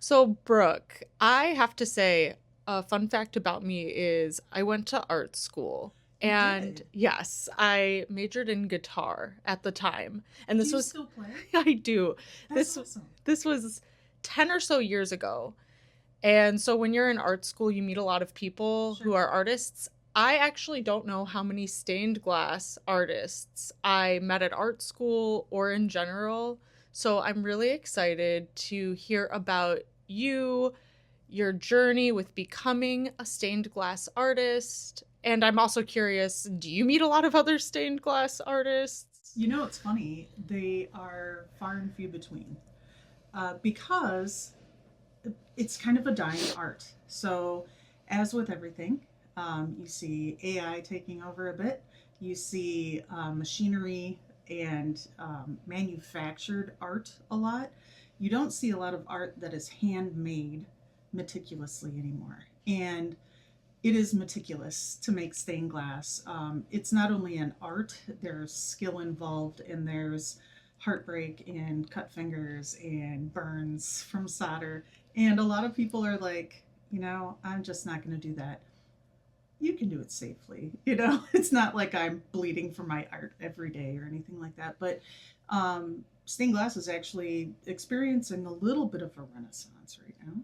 So, Brooke, I have to say, a fun fact about me is I went to art school. You And did. yes, I majored in guitar at the time. And Do this you was, still play? I do. That's This awesome. this was 10 or so years ago. And so when you're in art school, you meet a lot of people who Sure. are artists. I actually don't know how many stained glass artists I met at art school or in general. So I'm really excited to hear about you, your journey with becoming a stained glass artist. And I'm also curious, do you meet a lot of other stained glass artists? You know, it's funny. They are far and few between because it's kind of a dying art. So, as with everything, you see AI taking over a bit. You see machinery and manufactured art a lot. You don't see a lot of art that is handmade meticulously anymore. And it is meticulous to make stained glass. It's not only an art, there's skill involved, and there's heartbreak and cut fingers and burns from solder. And a lot of people are like, I'm just not going to do that. You can do it safely. It's not like I'm bleeding for my art every day or anything like that. But stained glass is actually experiencing a little bit of a renaissance right now.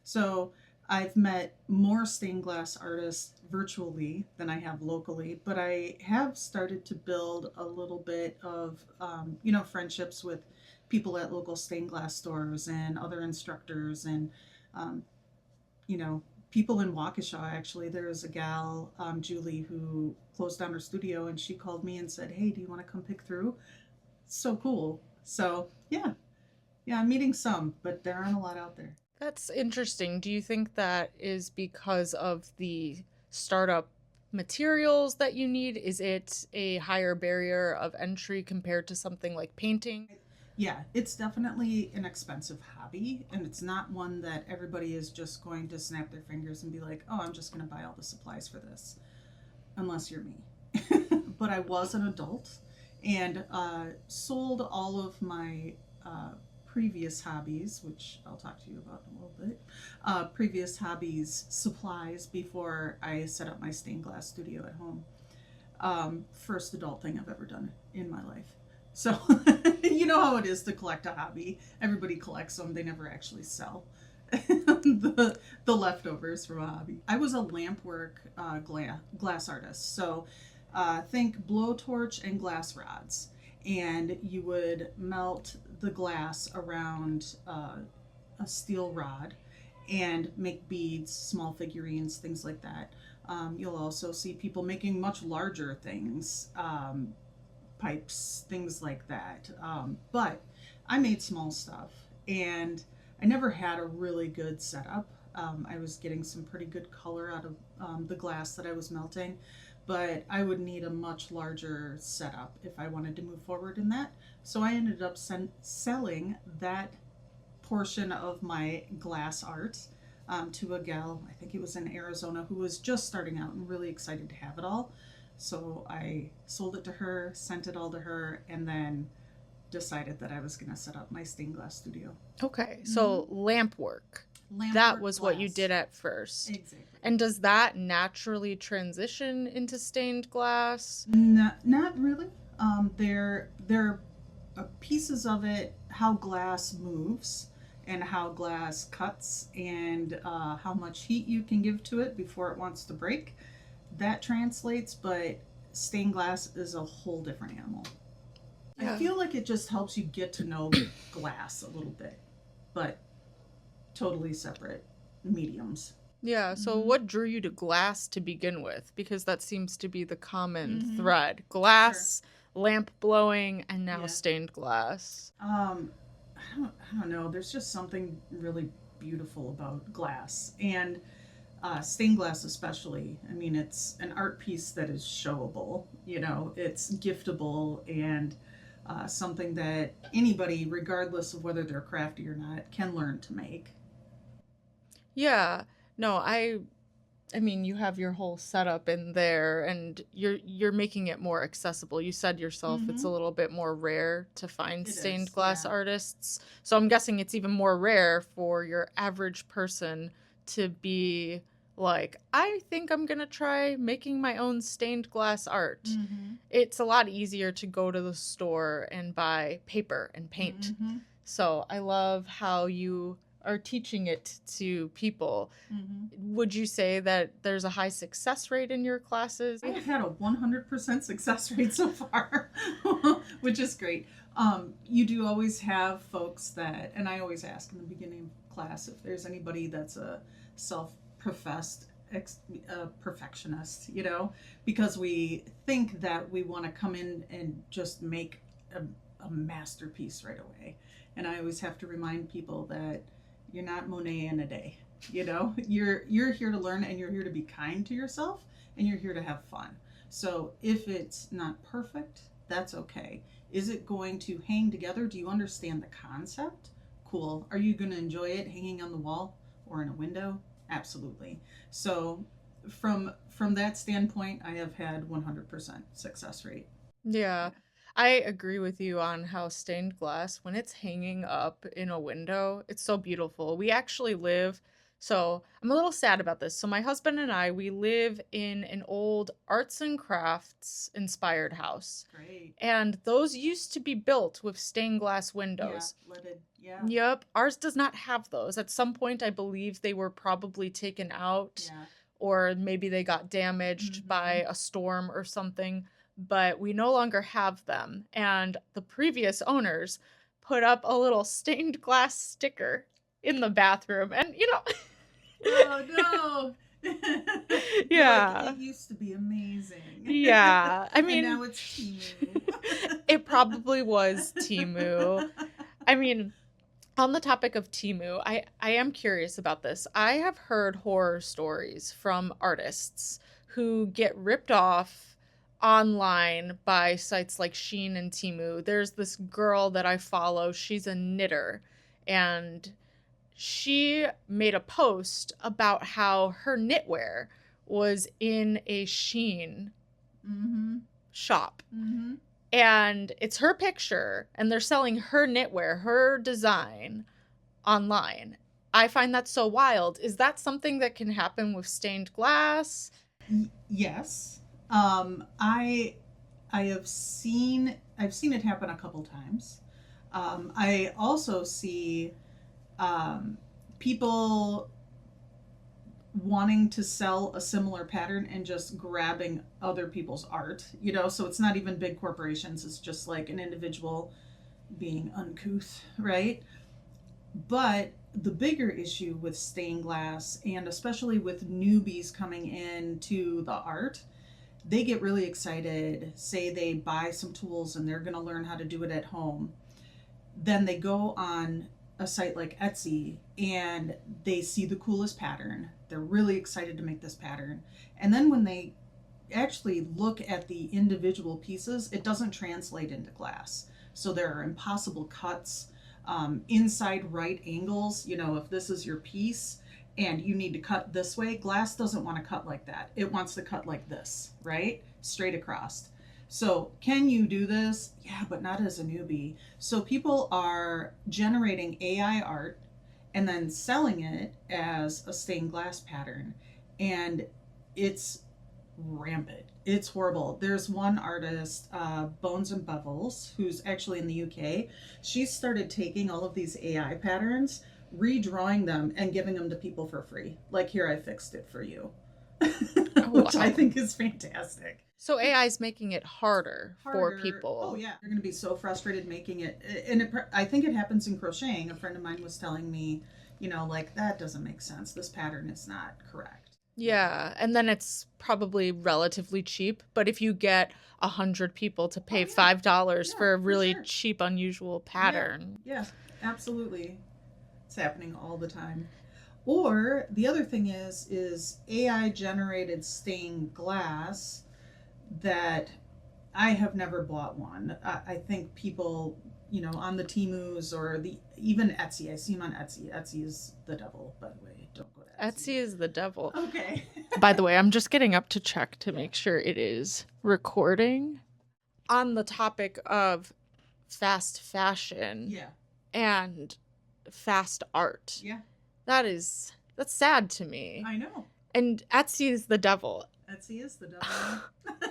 So I've met more stained glass artists virtually than I have locally, but I have started to build a little bit of, friendships with people at local stained glass stores and other instructors and, um, you know, people in Waukesha. Actually, there's a gal, Julie, who closed down her studio, and she called me and said, "Hey, do you want to come pick through?" So cool. So yeah, yeah, I'm meeting some, but there aren't a lot out there. That's interesting. Do you think that is because of the startup materials that you need? Is it a higher barrier of entry compared to something like painting? Yeah, it's definitely an expensive hobby, and it's not one that everybody is just going to snap their fingers and be like, "Oh, I'm just going to buy all the supplies for this," unless you're me. But I was an adult and sold all of my previous hobbies, which I'll talk to you about in a little bit, previous hobbies supplies before I set up my stained glass studio at home. First adult thing I've ever done in my life. So, you know how it is to collect a hobby. Everybody collects them, they never actually sell. The leftovers from a hobby. I was a lampwork glass artist. So, think blowtorch and glass rods. And you would melt the glass around a steel rod and make beads, small figurines, things like that. You'll also see people making much larger things, pipes, things like that. But I made small stuff and I never had a really good setup. I was getting some pretty good color out of the glass that I was melting, but I would need a much larger setup if I wanted to move forward in that. So I ended up selling that portion of my glass art to a gal, I think it was in Arizona, who was just starting out and really excited to have it all. So I sold it to her, sent it all to her, and then decided that I was going to set up my stained glass studio. Okay, Mm-hmm. so lamp work. Lamp That work was what you glass. did at first. Exactly. And does that naturally transition into stained glass? Not really. There are pieces of it, how glass moves and how glass cuts and how much heat you can give to it before it wants to break. That translates, but stained glass is a whole different animal. I Yeah. feel like it just helps you get to know glass a little bit, but totally separate mediums. Yeah, so Mm-hmm. what drew you to glass to begin with? Because that seems to be the common Mm-hmm. thread. Sure. Glass, lamp blowing, and now Yeah. stained glass. Um, I don't know. There's just something really beautiful about glass and stained glass, especially. I mean, it's an art piece that is showable. It's giftable and something that anybody, regardless of whether they're crafty or not, can learn to make. Yeah. No, I I mean, you have your whole setup in there and you're making it more accessible. You said yourself it's a Mm-hmm. little bit more rare to find It stained is, glass yeah. artists. So I'm guessing it's even more rare for your average person to be like, I think I'm going to try making my own stained glass art. Mm-hmm. It's a lot easier to go to the store and buy paper and paint. Mm-hmm. So I love how you are teaching it to people. Mm-hmm. Would you say that there's a high success rate in your classes? I have had a 100% success rate so far, which is great. You do always have folks that, and I always ask in the beginning of class if there's anybody that's a self professed perfectionist, because we think that we want to come in and just make a masterpiece right away. And I always have to remind people that you're not Monet in a day. You're here to learn, and you're here to be kind to yourself, and you're here to have fun. So if it's not perfect, that's okay. Is it going to hang together? Do you understand the concept? Cool. Are you going to enjoy it hanging on the wall or in a window? Absolutely. So from that standpoint, I have had 100% success rate. Yeah. I agree with you on how stained glass, when it's hanging up in a window, it's so beautiful. We actually live, so I'm a little sad about this. So my husband and I, we live in an old arts and crafts inspired house. Great. And those used to be built with stained glass Yeah, windows. leaded. Yeah. Yep, ours does not have those. At some point, I believe they were probably taken out, Yeah. or maybe they got damaged Mm-hmm. by a storm or something, but we no longer have them. And the previous owners put up a little stained glass sticker in the bathroom. And, Oh no. You're like, yeah, it used to be amazing. yeah. I And now mean, it's Timu. it probably was Timu. I mean, on the topic of Timu, I am curious about this. I have heard horror stories from artists who get ripped off online by sites like Shein and Timu. There's this girl that I follow, she's a knitter, and she made a post about how her knitwear was in a Shein Mm-hmm. shop, Mm-hmm. and it's her picture and they're selling her knitwear, her design online. I find that so wild. Is that something that can happen with stained glass? Yes. I I've seen it happen a couple times. I also see people wanting to sell a similar pattern and just grabbing other people's art, so it's not even big corporations, it's just like an individual being uncouth, right? But the bigger issue with stained glass, and especially with newbies coming into the art, they get really excited, say they buy some tools and they're going to learn how to do it at home. Then they go on a site like Etsy and they see the coolest pattern. They're really excited to make this pattern. And then when they actually look at the individual pieces, it doesn't translate into glass. So there are impossible cuts, inside right angles. If this is your piece and you need to cut this way, glass doesn't want to cut like that. It wants to cut like this, right? Straight across. So can you do this? Yeah, but not as a newbie. So people are generating AI art and then selling it as a stained glass pattern. And it's rampant. It's horrible. There's one artist, Bones and Bevels, who's actually in the UK. She started taking all of these AI patterns, redrawing them, and giving them to people for free. Like, here, I fixed it for you. Oh, Which I wow. think is fantastic. So AI is making it harder for Harder. Oh, people. yeah. You're going to be so frustrated making it. And I think it happens in crocheting. A friend of mine was telling me, like, that doesn't make sense. This pattern is not correct. Yeah, and then it's probably relatively cheap, but if you get 100 people to Oh, pay yeah. $5 Yeah, for a for really sure. cheap, unusual Yeah. pattern. Yeah, absolutely. It's happening all the time. Or the other thing is AI generated stained glass that I have never bought one. I think people on the Temus or even Etsy. I see them on Etsy. Etsy is the devil, by the way. Don't go to Etsy. Etsy is the devil. Okay. By the way, I'm just getting up to check to make sure it is recording. On the topic of fast fashion Yeah. and fast art. Yeah. That's sad to me. I know. And Etsy is the devil. Etsy is the devil.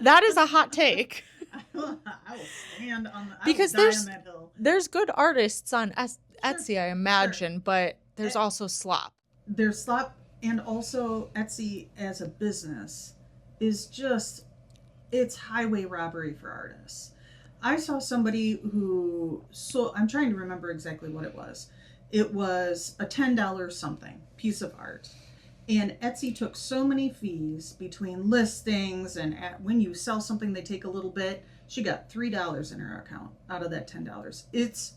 That is a hot take. I will stand on because die on that hill. There's good artists on Etsy, I imagine, Sure. but there's also slop. There's slop, and also Etsy as a business is just, it's highway robbery for artists. I saw somebody who I'm trying to remember exactly what it was. It was a $10 something piece of art. And Etsy took so many fees between listings and when you sell something, they take a little bit. She got $3 in her account out of that $10. It's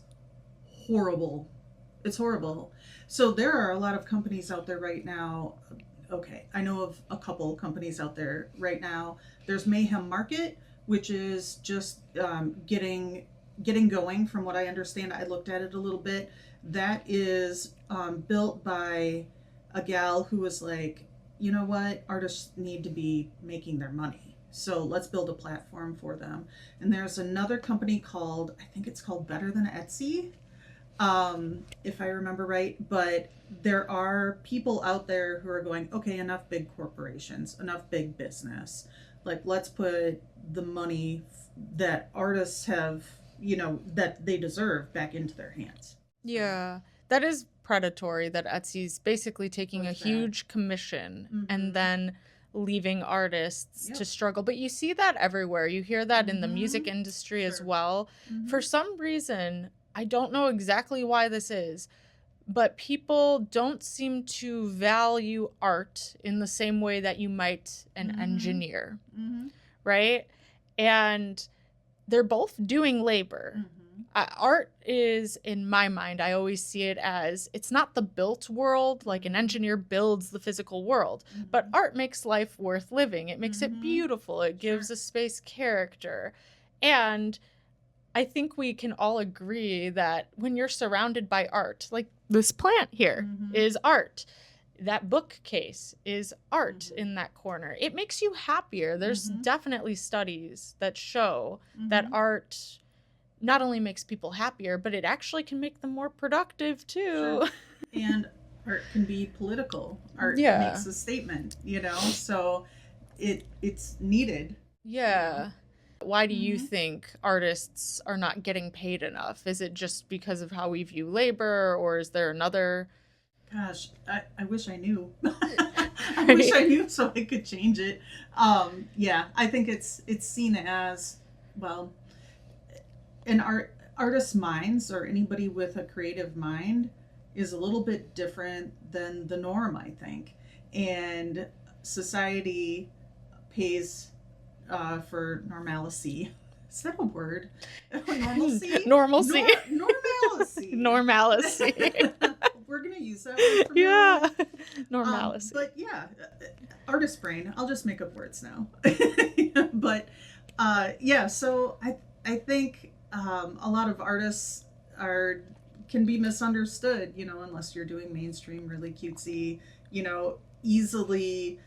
horrible. It's horrible. So there are a lot of companies out there right now. Okay, I know of a couple companies out there right now. There's Mayhem Market, which is just getting going. From what I understand, I looked at it a little bit. That is built by a gal who was like, you know what, artists need to be making their money, so let's build a platform for them. And there's another company called, I think it's called Better Than Etsy, if I remember right. But there are people out there who are going, okay, enough big corporations, enough big business. Like, let's put the money that artists have, that they deserve, back into their hands. Yeah, that is predatory, that Etsy's basically taking a huge commission and then leaving artists to struggle. But you see that everywhere. You hear that in the music industry as well. For some reason, I don't know exactly why this is, but people don't seem to value art in the same way that you might an engineer, right? And they're both doing labor. Art is, in my mind, I always see it as, it's not the built world, like an engineer builds the physical world, but art makes life worth living. It makes it beautiful. It gives a space character. And I think we can all agree that when you're surrounded by art, like this plant here is art. That bookcase is art in that corner. It makes you happier. There's definitely studies that show that art not only makes people happier, but it actually can make them more productive too. Sure. And art can be political. Art makes a statement, so it's needed. Yeah. Why do you think artists are not getting paid enough? Is it just because of how we view labor, or is there another? Gosh, I wish I knew. I wish I knew so I could change it. I think it's seen as, well, an artist's minds, or anybody with a creative mind, is a little bit different than the norm, I think. And society pays for normalcy. Is that a word? Normalcy? Normalcy. Normalcy. Normalcy. We're going to use that word from now on. Normalcy. But yeah, artist brain. I'll just make up words now. But so I think a lot of artists can be misunderstood, unless you're doing mainstream, really cutesy, easily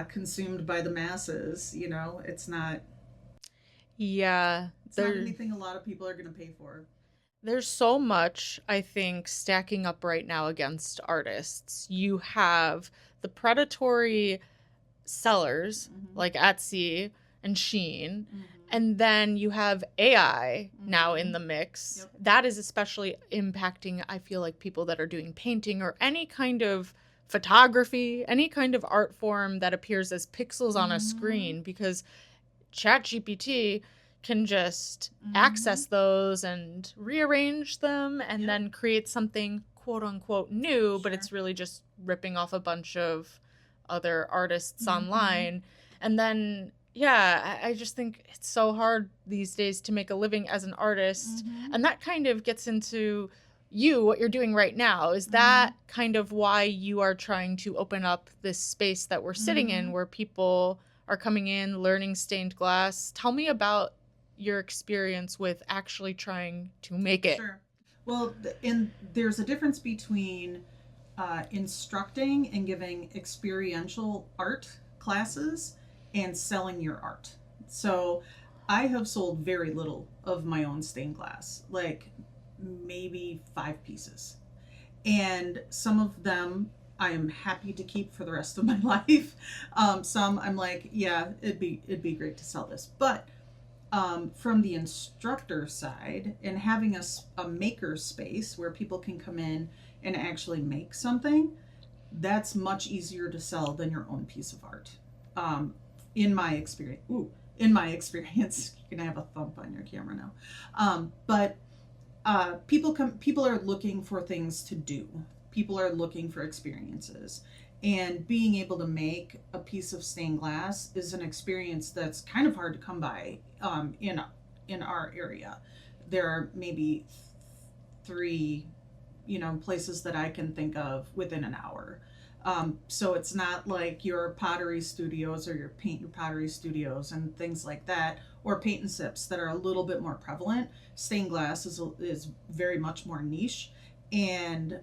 consumed by the masses. It's not. Yeah, it's not anything a lot of people are going to pay for. There's so much, I think, stacking up right now against artists. You have the predatory sellers like Etsy and Shein. And then you have AI now in the mix. Yep. That is especially impacting, I feel like, people that are doing painting or any kind of photography, any kind of art form that appears as pixels on a screen, because ChatGPT can just access those and rearrange them and then create something quote unquote new, but it's really just ripping off a bunch of other artists online. And then I just think it's so hard these days to make a living as an artist. And that kind of gets into what you're doing right now. Is that kind of why you are trying to open up this space that we're sitting in, where people are coming in, learning stained glass? Tell me about your experience with actually trying to make it. Sure. Well, and there's a difference between instructing and giving experiential art classes and selling your art. So I have sold very little of my own stained glass, like maybe 5 pieces. And some of them I am happy to keep for the rest of my life. Some I'm like, yeah, it'd be great to sell this. But from the instructor side and having a maker space where people can come in and actually make something, that's much easier to sell than your own piece of art. In my experience, you're gonna have a thump on your camera now. But people are looking for things to do. People are looking for experiences. And being able to make a piece of stained glass is an experience that's kind of hard to come by in our area. There are maybe 3, places that I can think of within an hour. So it's not like your pottery studios or your paint your pottery studios and things like that, or paint and sips that are a little bit more prevalent. Stained glass is very much more niche, and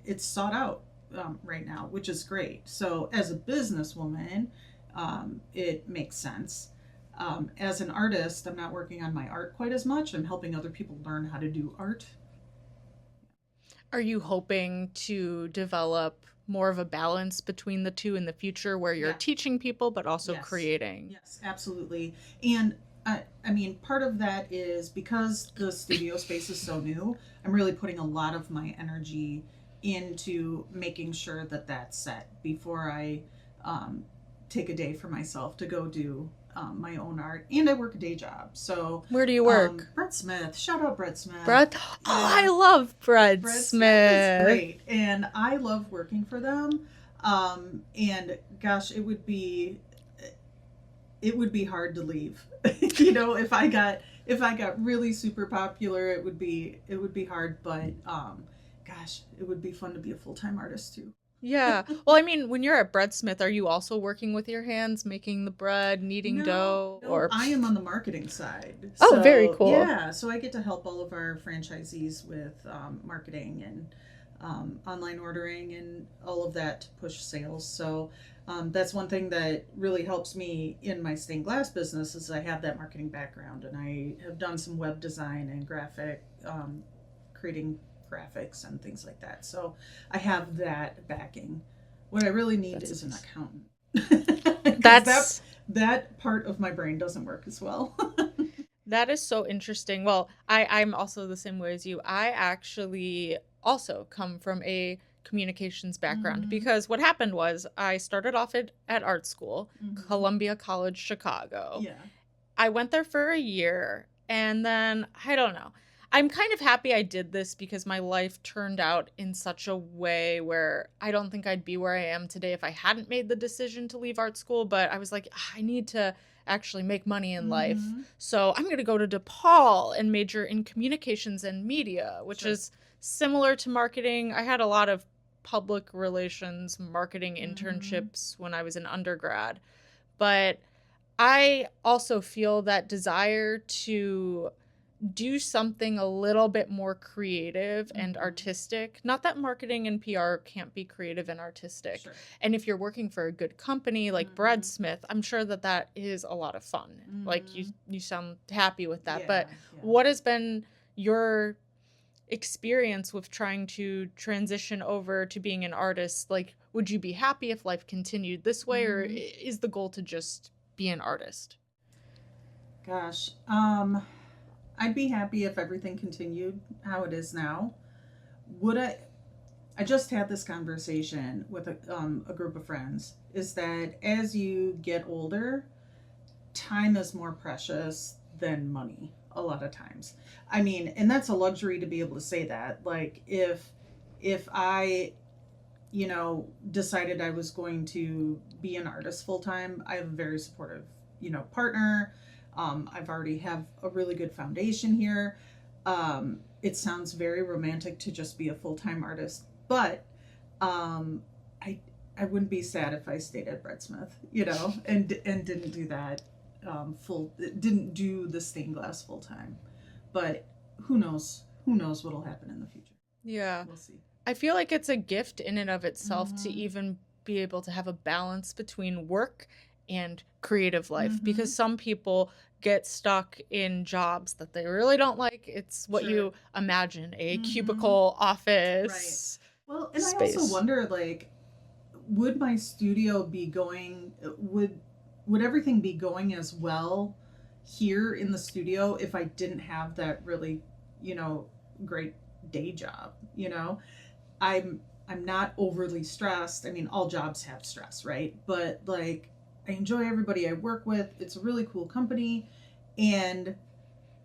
it's sought out right now, which is great. So as a businesswoman, it makes sense. As an artist, I'm not working on my art quite as much. I'm helping other people learn how to do art. Are you hoping to develop more of a balance between the two in the future where you're Yeah. teaching people but also Yes. creating? Yes, absolutely. And I mean, part of that is because the studio space is so new, I'm really putting a lot of my energy into making sure that that's set before I take a day for myself to go do my own art. And I work a day job. So, Where do you work? Brett Smith. Shout out Brett Smith. Brett? Oh, I love Brett Brett Smith. is great. And I love working for them. And gosh, it would be hard to leave. If I got really super popular, it would be hard, but gosh, it would be fun to be a full-time artist too. Yeah. Well, I mean, when you're at Bread Smith, are you also working with your hands, making the bread, kneading dough, No, or I am on the marketing side. Oh, So, very cool. Yeah, so I get to help all of our franchisees with marketing and online ordering and all of that to push sales. So that's one thing that really helps me in my stained glass business is I have that marketing background, and I have done some web design and creating graphics and things like that. So I have that backing. What I really need is an accountant. That's that part of my brain doesn't work as well. That is so interesting. Well, I'm also the same way as you. I actually also come from a communications background Mhm. because what happened was I started off at art school, Mhm. Columbia College, Chicago. Yeah. I went there for a year, and then I don't know. I'm kind of happy I did this because my life turned out in such a way where I don't think I'd be where I am today if I hadn't made the decision to leave art school. But I was like, I need to actually make money in life. Mhm. So I'm going to go to DePaul and major in communications and media, which Sure. is similar to marketing. I had a lot of public relations marketing Mhm. internships when I was an undergrad. But I also feel that desire to do something a little bit more creative and Mhm. artistic. Not that marketing and PR can't be creative and artistic. Sure. And if you're working for a good company like Mhm. Bread Smith, I'm sure that is a lot of fun. Like you sound happy with that. But Yeah. what has been your experience with trying to transition over to being an artist? Like, would you be happy if life continued this way, or Mhm. is the goal to just be an artist? Gosh, I'd be happy if everything continued how it is now. Would I? I just had this conversation with a group of friends. Is that as you get older, time is more precious than money a lot of times. I mean, and that's a luxury to be able to say that. Like if I decided I was going to be an artist full time, I have a very supportive, partner. I've already have a really good foundation here. It sounds very romantic to just be a full time artist, but I wouldn't be sad if I stayed at Bread Smith, and didn't do that. didn't do the stained glass full time, but who knows what'll happen in the future. Yeah. We'll see. I feel like it's a gift in and of itself to Mm-hmm. even be able to have a balance between work and creative life, Mm-hmm. because some people get stuck in jobs that they really don't like. It's what Sure. you imagine, a Mm-hmm. cubicle Right. office Well, and I also space. wonder, like, would my studio be going? Would everything be going as well here in the studio if I didn't have that really, you know, great day job? You know, I'm not overly stressed. I mean, all jobs have stress, right? But like, I enjoy everybody I work with. It's a really cool company, and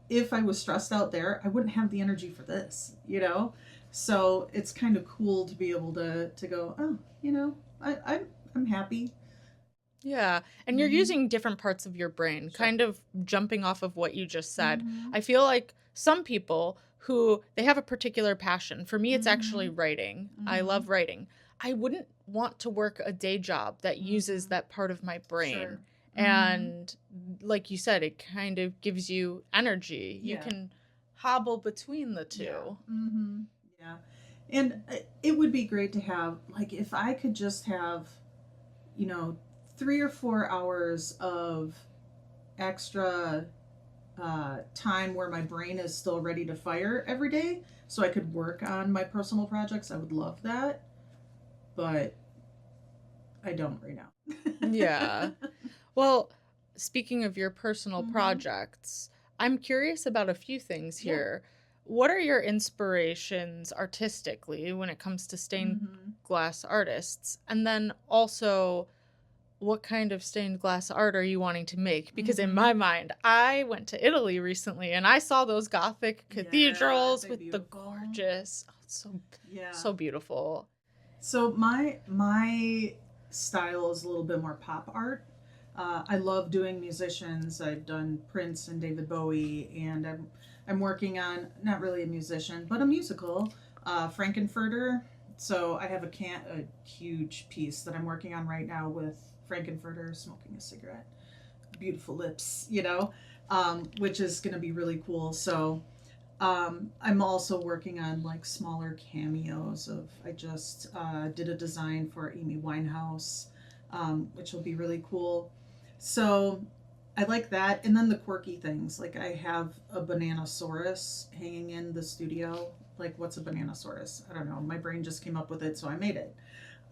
if I was stressed out there, I wouldn't have the energy for this, you know? So it's kind of cool to be able to go, oh, you know, I'm happy. Yeah. And you're Mm-hmm. using different parts of your brain, Sure. kind of jumping off of what you just said. Mm-hmm. I feel like some people who they have a particular passion. For me, it's actually Mm-hmm. writing. I Mm-hmm. love writing. I wouldn't want to work a day job that uses Mm-hmm. that part of my Sure. brain. Mm-hmm. And like you said, it kind of gives you energy. You Yeah. can hobble between the Yeah. two. Mm-hmm. Yeah. And it would be great to have, like, if I could just have, you know, 3 or 4 hours of extra time where my brain is still ready to fire every day so I could work on my personal projects. I would love that, but I don't right Yeah. now. Well, speaking of your personal Mm-hmm. projects, I'm curious about a few things Yeah. here. What are your inspirations artistically when it comes to stained Mm-hmm. glass artists? And then also, what kind of stained glass art are you wanting to make? Because in Mm-hmm. my mind, I went to Italy recently and I saw those Gothic Yeah, aren't cathedrals they with the beautiful? gorgeous, oh, it's Yeah. so beautiful. So my style is a little bit more pop art. I love doing musicians. I've done Prince and David Bowie, and I'm working on, not really a musician, but a musical, Frankenfurter. So I have a huge piece that I'm working on right now with Frankenfurter smoking a cigarette, beautiful lips, you know, which is going to be really cool. So I'm also working on like smaller cameos of. I just did a design for Amy Winehouse, which will be really cool. So I like that, and then the quirky things. Like I have a Bananasaurus hanging in the studio. Like, what's a Bananasaurus? I don't know. My brain just came up with it, so I made it.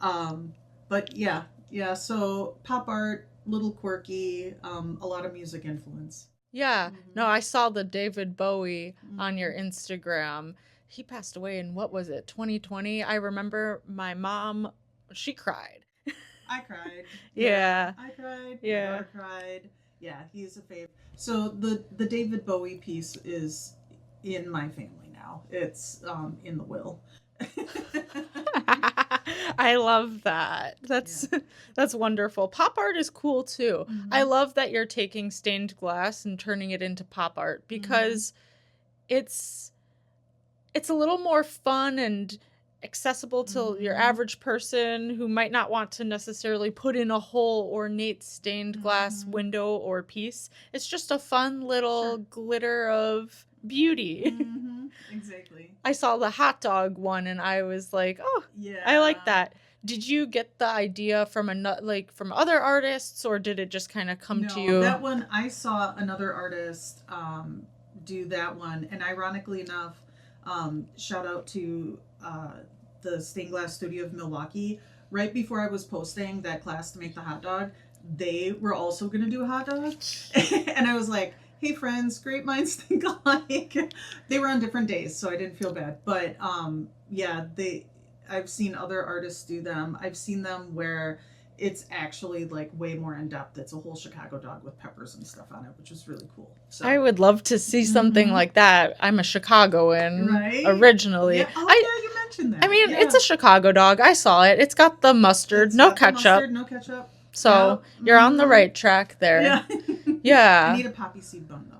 Um, but yeah, yeah. So pop art, little quirky, a lot of music influence. Yeah. No, Mm-hmm. I saw the David Bowie on your Mm-hmm. Instagram. He passed away in what was it, 2020? I remember my mom, she cried. I cried. Yeah, Yeah. I cried. My Yeah. daughter cried. Yeah, he's a fave. So the David Bowie piece is in my family now. It's in the will. I love that. Yeah. That's wonderful. Pop art is cool too. I Mm-hmm. love that you're taking stained glass and turning it into pop art Mm-hmm. because it's it's a little more fun and accessible to your Mm-hmm. average person who might not want to necessarily put in a whole ornate stained glass Mm-hmm. window or piece. It's just a fun little Sure. glitter of beauty. Mm-hmm. Exactly. I saw the hot dog one and I was like, "Oh, I like Yeah. that." Did you get the idea from like from other artists or did it just kind of come to No, you? that one I saw another artist do that one, and ironically enough, shout out to the Stained Glass Studio of Milwaukee. Right before I was posting that class to make the hot dog, they were also going to do a hot dog, and I was like, "Hey, friends, great minds think alike." They were on different days, so I didn't feel bad. But yeah, they. I've seen other artists do them. I've seen them where it's actually like way more in depth. It's a whole Chicago dog with peppers and stuff on it, which is really cool. I So, would love to see something mm-hmm. like that. I'm a Chicagoan Right? originally. Yeah. Oh, I yeah, you mentioned I that. mean, it's Yeah. a Chicago dog. I saw it. It's got the mustard, It's no got the ketchup. mustard, no ketchup. So, Yep. you're on the Mm-hmm. right track there. Yeah. I Yeah. need a poppy seed bun though.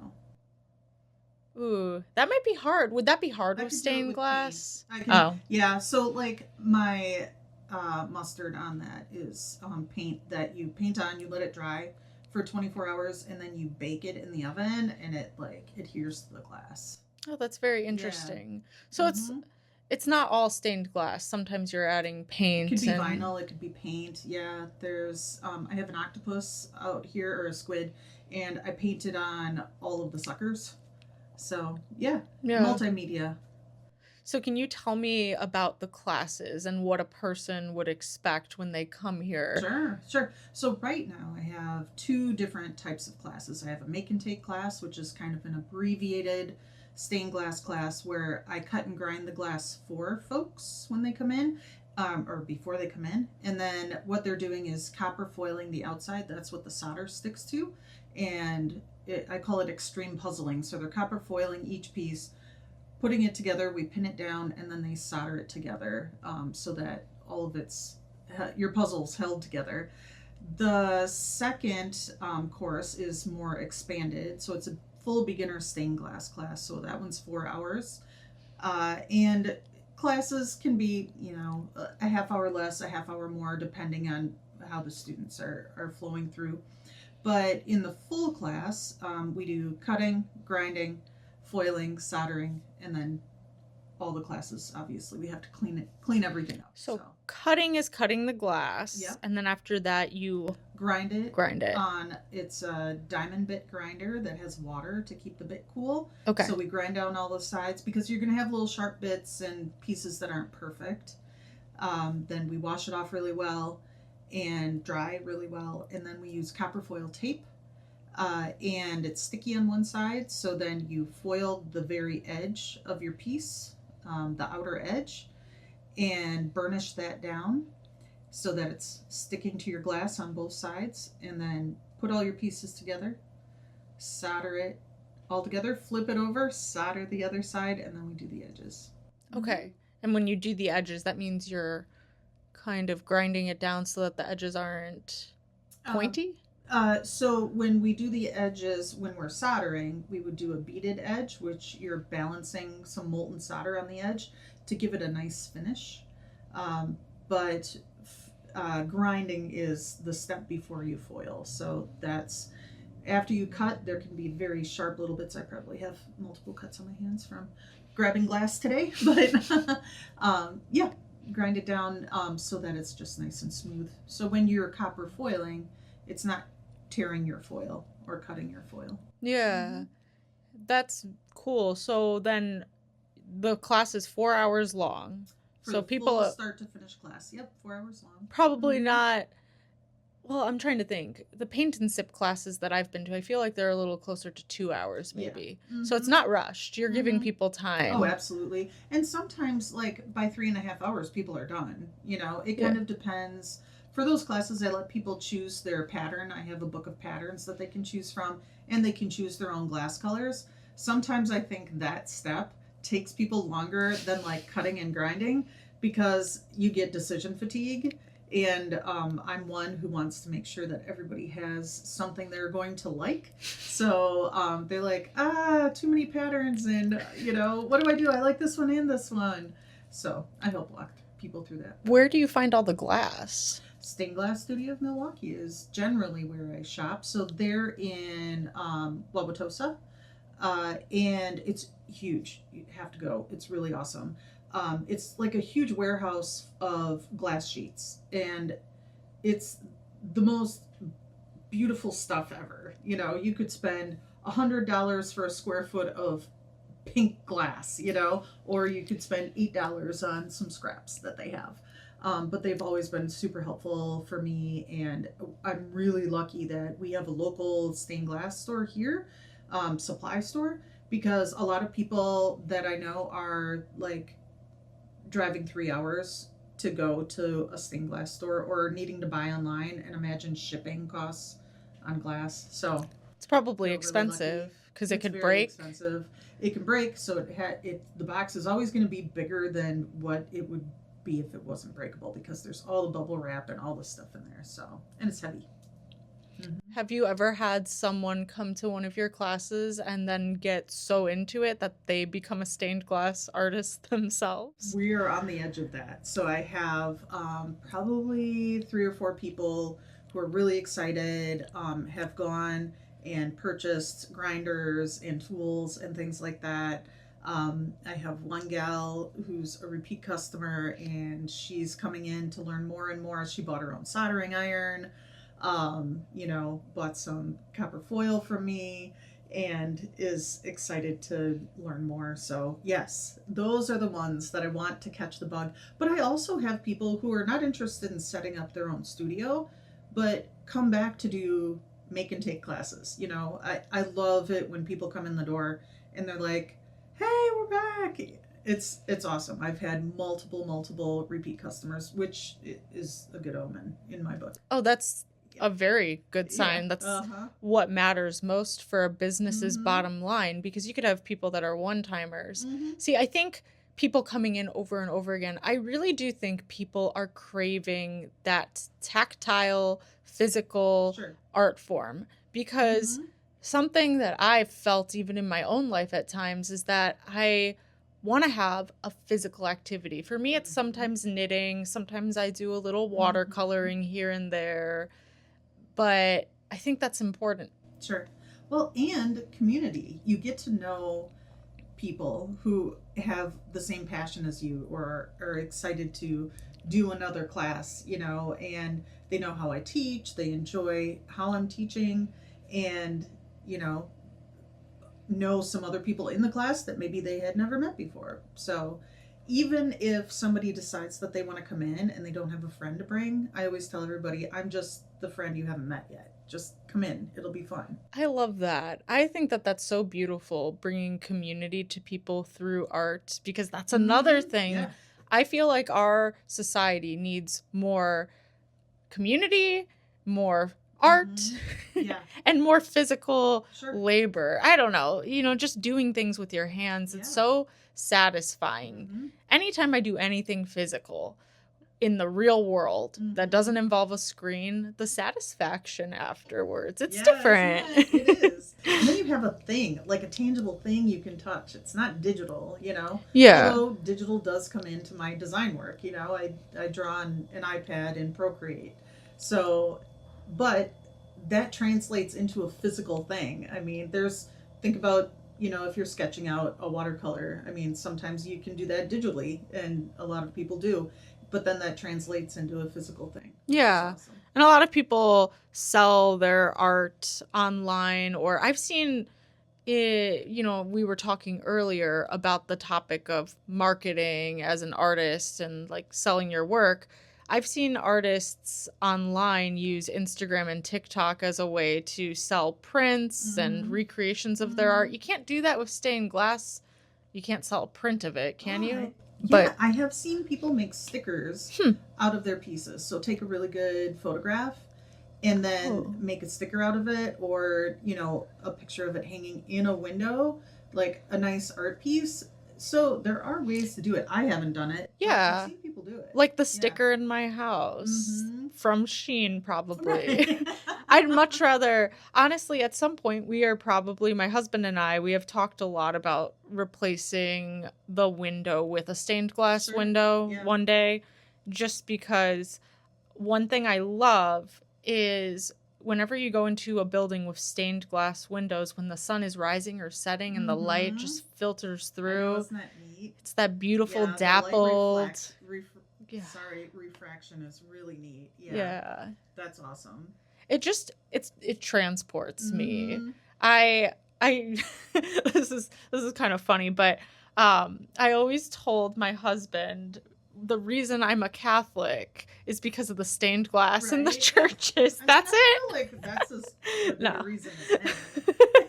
Ooh, that might be hard. Would that be hard I with could do it stained with paint. glass? I can. Oh. Yeah. So like my mustard on that is paint that you paint on. You let it dry for 24 hours, and then you bake it in the oven, and it like adheres to the glass. Oh, that's very Yeah. interesting. So Mm-hmm. it's not all stained glass. Sometimes you're adding It could paint be and vinyl, it could be paint. Yeah, there's I have an octopus out here, or a squid, and I painted on all of the suckers. So yeah, yeah. multimedia. So can you tell me about the classes and what a person would expect when they come here? Sure, sure. So right now I have two different types of classes. I have a make and take class, which is kind of an abbreviated stained glass class where I cut and grind the glass for folks when they come in, or before they come in. And then what they're doing is copper foiling the outside. That's what the solder sticks to. And I call it extreme puzzling. So they're copper foiling each piece, putting it together. We pin it down, and then they solder it together, so that all of your puzzles held together. The second course is more expanded, so it's a full beginner stained glass class. So that one's 4 hours, and classes can be, a half hour less, a half hour more, depending on how the students are flowing through. But in the full class, we do cutting, grinding, foiling, soldering, and then all the classes, obviously we have to clean everything up. So cutting is cutting the glass. Yep. And then after that you grind it on it's a diamond bit grinder that has water to keep the bit cool. Okay. So we grind down all the sides because you're going to have little sharp bits and pieces that aren't perfect. Then we wash it off really well and dry really well, and then we use copper foil tape, and it's sticky on one side, so then you foil the very edge of your piece, the outer edge, and burnish that down so that it's sticking to your glass on both sides, and then put all your pieces together, solder it all together, flip it over, solder the other side, and then we do the edges. Okay. And when you do the edges, that means you're kind of grinding it down so that the edges aren't pointy? So when we do the edges, when we're soldering, we would do a beaded edge, which you're balancing some molten solder on the edge to give it a nice finish. But grinding is the step before you foil. So that's after you cut. There can be very sharp little bits. I probably have multiple cuts on my hands from grabbing glass today, but yeah, grind it down so that it's just nice and smooth. So when you're copper foiling, it's not tearing your foil or cutting your foil. Yeah. Mm-hmm. That's cool. So then the class is 4 hours long. For so the people full start to finish class. Yep, 4 hours long. Probably not. Well, I'm trying to think. The paint and sip classes that I've been to, I feel like they're a little closer to 2 hours, maybe. Yeah. Mm-hmm. So it's not rushed. You're giving people time. Oh, absolutely. And sometimes, like, by 3.5 hours, people are done. It kind of depends. For those classes, I let people choose their pattern. I have a book of patterns that they can choose from, and they can choose their own glass colors. Sometimes I think that step takes people longer than, like, cutting and grinding because you get decision fatigue. And I'm one who wants to make sure that everybody has something they're going to like. So they're like, too many patterns, and what do? I like this one and this one. So I help walk people through that. Where do you find all the glass? Stained Glass Studio of Milwaukee is generally where I shop. So they're in Wauwatosa, and it's huge. You have to go. It's really awesome. It's like a huge warehouse of glass sheets, and it's the most beautiful stuff ever. You could spend $100 for a square foot of pink glass, or you could spend $8 on some scraps that they have. But they've always been super helpful for me, and I'm really lucky that we have a local stained glass store here, supply store, because a lot of people that I know are like driving 3 hours to go to a stained glass store or needing to buy online, and imagine shipping costs on glass. So it's probably expensive because it could break. Expensive. It can break, so the box is always going to be bigger than what it would be if it wasn't breakable, because there's all the bubble wrap and all the stuff in there. So, and it's heavy. Mm-hmm. Have you ever had someone come to one of your classes and then get so into it that they become a stained glass artist themselves? We are on the edge of that. So I have probably 3 or 4 people are really excited, have gone and purchased grinders and tools and things like that. I have one gal who's a repeat customer, and she's coming in to learn more and more. She bought her own soldering iron, bought some copper foil from me, and is excited to learn more. So, yes, those are the ones that I want to catch the bug. But I also have people who are not interested in setting up their own studio, but come back to do make and take classes. I love it when people come in the door and they're like, hey, we're back. It's awesome. I've had multiple repeat customers, which is a good omen in my book. Oh, that's a very good sign. That's what matters most for a business's bottom line, because you could have people that are one-timers. See, I think people coming in over and over again, I really do think people are craving that tactile, physical art form, because something that I've felt even in my own life at times is that I want to have a physical activity. For me, it's sometimes knitting. Sometimes I do a little watercoloring here and there. But I think that's important. Sure. Well, and community. You get to know people who have the same passion as you, or are excited to do another class, and they know how I teach. They enjoy how I'm teaching, and, know some other people in the class that maybe they had never met before. So even if somebody decides that they want to come in and they don't have a friend to bring, I always tell everybody, I'm just the friend you haven't met yet. Just come in. It'll be fun. I love that. I think that that's so beautiful, bringing community to people through art, because that's another thing. Yeah. I feel like our society needs more community, more art, and more physical labor. I don't know, just doing things with your hands. It's so satisfying. Anytime I do anything physical in the real world that doesn't involve a screen, the satisfaction afterwards, it's different. It is. And then you have a thing, like a tangible thing you can touch. It's not digital, Yeah. Although digital does come into my design work, I draw on an iPad and Procreate. So, but that translates into a physical thing. I mean, think about, if you're sketching out a watercolor, I mean, sometimes you can do that digitally, and a lot of people do, but then that translates into a physical thing. Yeah. Awesome. And a lot of people sell their art online, or I've seen it, we were talking earlier about the topic of marketing as an artist and like selling your work. I've seen artists online use Instagram and TikTok as a way to sell prints and recreations of their art. You can't do that with stained glass. You can't sell a print of it, can you? But I have seen people make stickers out of their pieces. So take a really good photograph and then make a sticker out of it, or, a picture of it hanging in a window, like a nice art piece. So there are ways to do it. I haven't done it. Yeah. I've seen people do it. Like the sticker in my house from Shein, probably. I'd much rather, honestly, at some point, my husband and I, we have talked a lot about replacing the window with a stained glass window one day, just because one thing I love is whenever you go into a building with stained glass windows, when the sun is rising or setting and the light just filters through, isn't that neat? It's that beautiful dappled. Refraction is really neat. Yeah. That's awesome. It transports me. I this is kind of funny, but I always told my husband the reason I'm a Catholic is because of the stained glass in the churches. That's it. I feel like that's a good reason.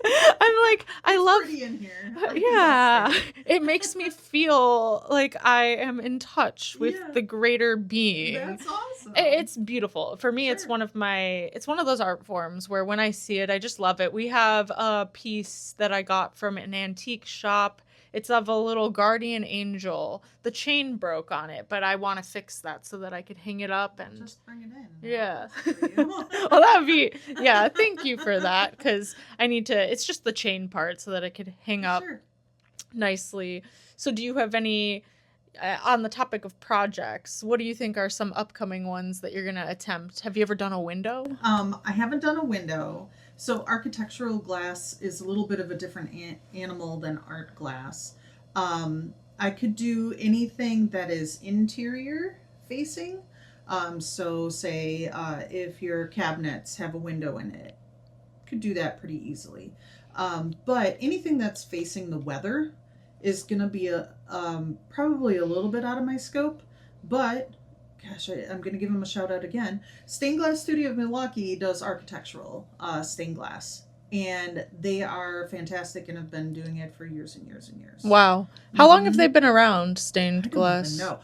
I'm like, I love pretty in here. Yeah. It makes me feel like I am in touch with the greater being. That's awesome. It's beautiful. For me, it's one of those art forms where when I see it, I just love it. We have a piece that I got from an antique shop. It's of a little guardian angel. The chain broke on it, but I want to fix that so that I could hang it up and just bring it in. Yeah. Well, that would be, thank you for that, because I need to, it's just the chain part so that I could hang up nicely. So do you have any, on the topic of projects, what do you think are some upcoming ones that you're going to attempt? Have you ever done a window? I haven't done a window. So architectural glass is a little bit of a different animal than art glass. I could do anything that is interior facing. So say if your cabinets have a window in it, could do that pretty easily. But anything that's facing the weather is going to be probably a little bit out of my scope. But gosh, I'm going to give them a shout out again. Stained Glass Studio of Milwaukee does architectural stained glass. And they are fantastic and have been doing it for years and years and years. Wow. How long have they been around, stained glass? No.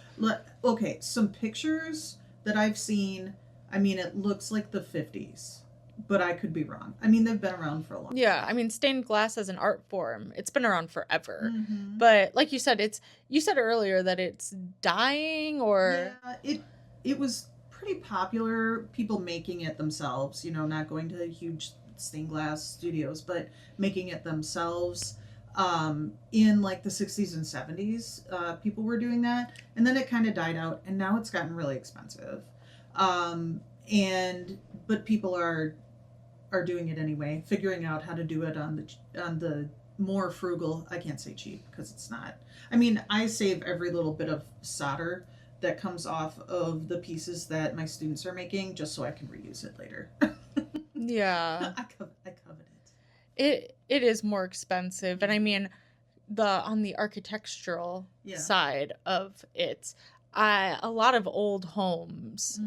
Okay, some pictures that I've seen, I mean, it looks like the 50s, but I could be wrong. I mean, they've been around for a long time. Yeah, I mean, stained glass as an art form, it's been around forever. But like you said, you said earlier that it's dying, or... Yeah, it was pretty popular, people making it themselves, not going to huge stained glass studios, but making it themselves. In like the 60s and 70s, people were doing that, and then it kind of died out, and now it's gotten really expensive. But people are doing it anyway, figuring out how to do it on the more frugal. I can't say cheap because it's not. I mean, I save every little bit of solder that comes off of the pieces that my students are making just so I can reuse it later. Yeah. I covet it. It is more expensive, and I mean, on the architectural side of it, a lot of old homes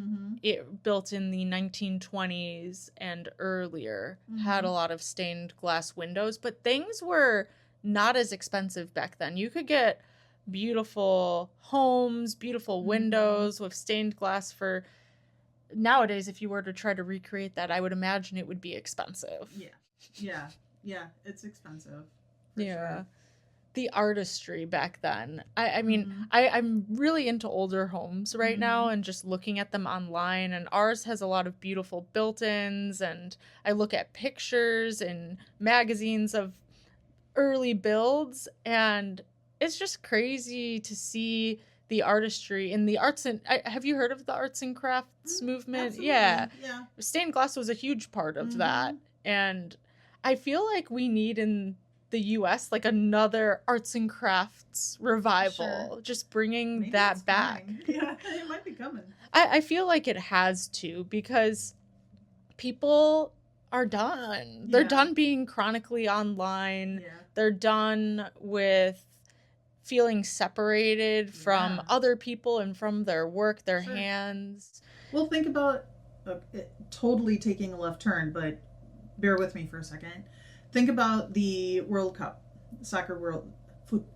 built in the 1920s and earlier had a lot of stained glass windows, but things were not as expensive back then. You could get beautiful homes, beautiful windows with stained glass for... Nowadays, if you were to try to recreate that, I would imagine it would be expensive. Yeah, it's expensive. Sure. The artistry back then. I mean, I'm really into older homes right now and just looking at them online, and ours has a lot of beautiful built-ins, and I look at pictures and magazines of early builds, and it's just crazy to see the artistry in the arts. And have you heard of the arts and crafts movement? Absolutely. Yeah. Yeah. Stained glass was a huge part of that. And I feel like we need in the US like another arts and crafts revival, just bringing Maybe that back. Coming. Yeah, it might be coming. I feel like it has to, because people are done. They're done being chronically online. Yeah. They're done with feeling separated from other people and from their work, their hands. Well, think about totally taking a left turn, but bear with me for a second. Think about the World Cup,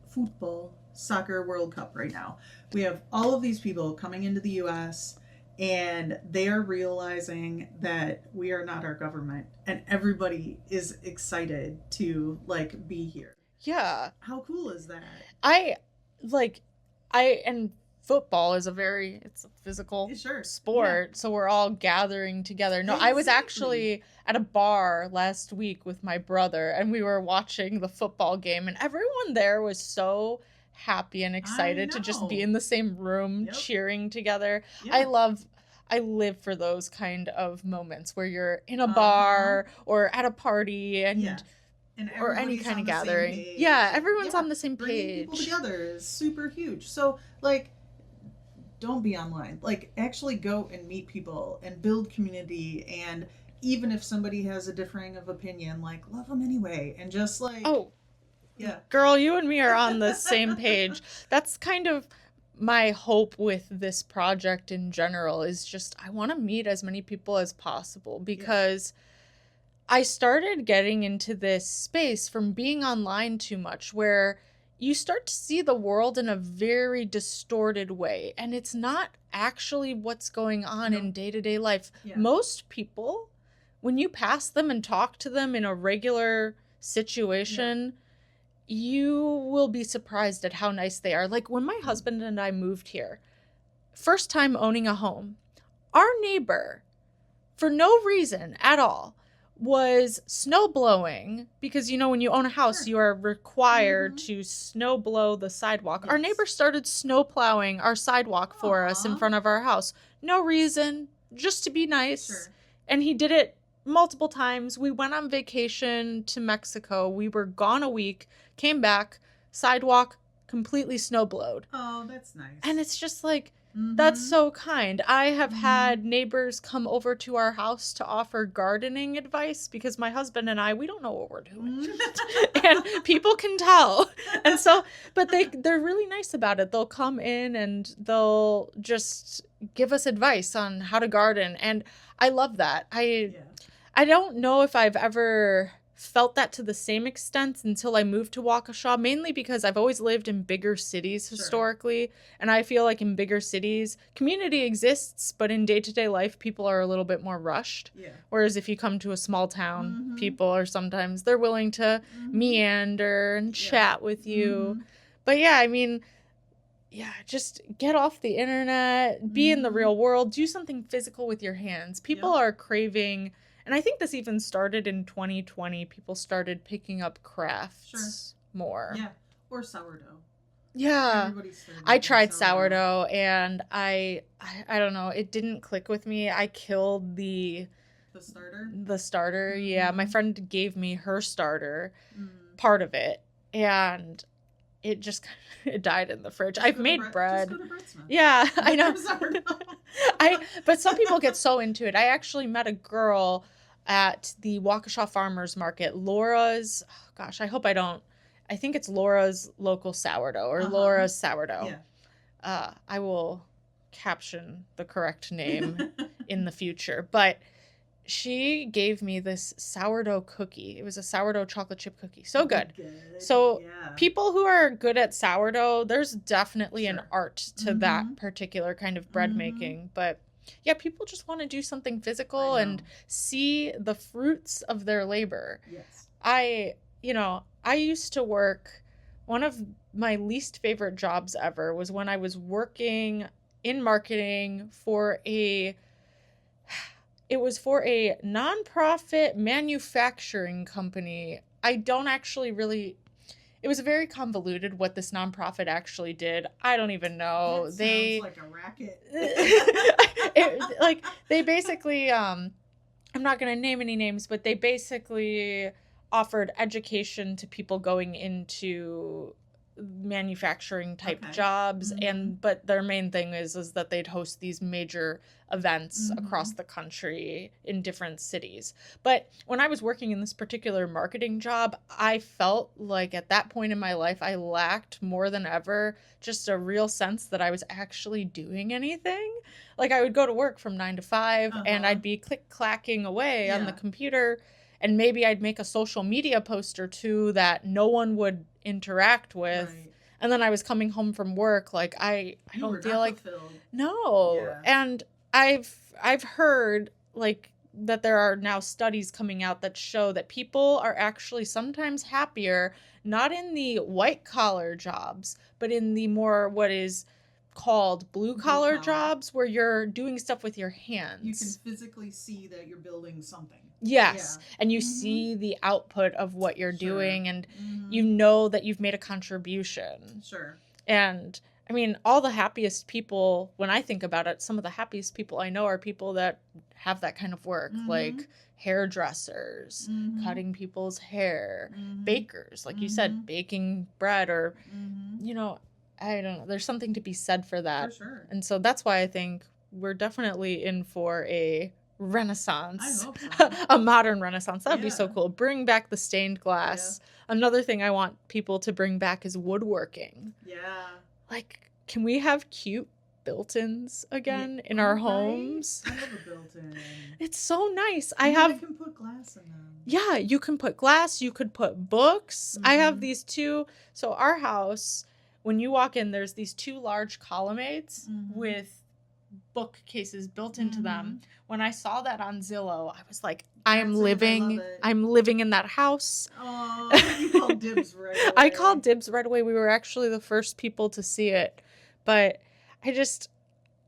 football, soccer World Cup right now. We have all of these people coming into the U.S., and they are realizing that we are not our government, and everybody is excited to be here. Yeah. How cool is that? And football is it's a physical sport, so we're all gathering together. No, I was actually at a bar last week with my brother, and we were watching the football game, and everyone there was so happy and excited to just be in the same room cheering together. Yeah. I live for those kind of moments where you're in a bar or at a party or any kind of gathering. Yeah, everyone's on the same page. Bringing people together is super huge. So, don't be online. Actually go and meet people and build community. And even if somebody has a differing of opinion, love them anyway. And just girl, you and me are on the same page. That's kind of my hope with this project in general, is just I want to meet as many people as possible, because I started getting into this space from being online too much, where you start to see the world in a very distorted way, and it's not actually what's going on in day-to-day life. Most people, when you pass them and talk to them in a regular situation, you will be surprised at how nice they are. Like when my husband and I moved here, first time owning a home, our neighbor, for no reason at all, was snow blowing, because when you own a house, Sure. you are required Mhm. to snow blow the sidewalk. Our Yes. neighbor started snow plowing our sidewalk for us in Aw. front of our house. No reason, just to be nice. Sure. And he did it multiple times. We went on vacation to Mexico. We were gone a week, came back, sidewalk completely snow blowed. Oh, that's nice. And it's just like, Mhm. that's so kind. I have Mhm. had neighbors come over to our house to offer gardening advice, because my husband and I, we don't know what we're doing. And people can tell. And so, but they're really nice about it. They'll come in and they'll just give us advice on how to garden. And I love that. Yeah. I don't know if I've ever felt that to the same extent until I moved to Waukesha, mainly because I've always lived in bigger cities Sure. historically. And I feel like in bigger cities, community exists, but in day-to-day life, people are a little bit more rushed. Yeah. Whereas if you come to a small town, Mhm. people are sometimes, they're willing to Mhm. meander and Yeah. chat with you. Mhm. But yeah, I mean, yeah, just get off the internet, be in the Mhm. real world, do something physical with your hands. People Yep. are craving, and I think this even started in 2020. People started picking up crafts more. Yeah. Or sourdough. Yeah. Everybody started I making tried sourdough, and I don't know, it didn't click with me. I killed The starter. the starter. Yeah, my Mhm. friend gave me her starter, Mm. part of it, and it just it died in the fridge. Just I've go to made Just bread. go to Breadsmith. Yeah, I know. There's sourdough. But some people get so into it. I actually met a girl at the Waukesha Farmers Market. Laura's, oh gosh, I think it's Laura's local sourdough, or Laura's sourdough. Yeah. I will caption the correct name in the future. But she gave me this sourdough cookie. It was a sourdough chocolate chip cookie. So good. So Yeah. people who are good at sourdough, there's definitely an Sure. art to Mhm. that particular kind of bread Mhm. making. But yeah, people just want to do something physical I and know. see the fruits of their labor. Yes. I used to work, one of my least favorite jobs ever was when I was working in marketing for it was for a nonprofit manufacturing company. I don't actually really, it was very convoluted what this nonprofit actually did. I don't even know. That They sounds like a racket. they basically I'm not going to name any names, but they basically offered education to people going into manufacturing type Okay. jobs. Mhm. But their main thing is that they'd host these major events Mhm. across the country in different cities. But when I was working in this particular marketing job, I felt like at that point in my life I lacked more than ever just a real sense that I was actually doing anything. Like, I would go to work from 9 to 5 and Uh-huh. I'd be click-clacking away on the Yeah. computer, and maybe I'd make a social media post or two that no one would interact with. Right. And then I was coming home from work, like, I You don't were feel not like, fulfilled. no. Yeah. And I've heard, like, that there are now studies coming out that show that people are actually sometimes happier, not in the white collar jobs, but in the more what is called blue collar Blue-collar. jobs, where you're doing stuff with your You can hands. physically see that you're building something. Yes. Yeah. And you Mhm. see the output of what you're Sure. doing, and Mhm. you know that you've made a contribution. Sure. And I mean, all the happiest people, when I think about it, some of the happiest people I know are people that have that kind of work, Mhm. like hairdressers, Mhm. cutting people's hair, Mhm. bakers, like you said, Mhm. baking bread, or, Mhm. I don't know, there's something to be said for that. For sure. And so that's why I think we're definitely in for a I renaissance, hope so. a modern renaissance. That'd be so Yeah. cool. Bring back the stained glass. Another thing I want people to bring back is woodworking. Yeah. Like, can we have cute built-ins again in our Right? homes? I love a built-in. It's so nice. I can put glass in them. Yeah, you can put glass, you could put books. I have Mhm. these two. So our house, when you walk in, there's these two large colonnades Mhm. with bookcases built into them. Mhm. When I saw that on Zillow, I was like, That's it, I love it. I'm living in that house. Oh, you called dibs right away. I called dibs right away. We were actually the first people to see it. But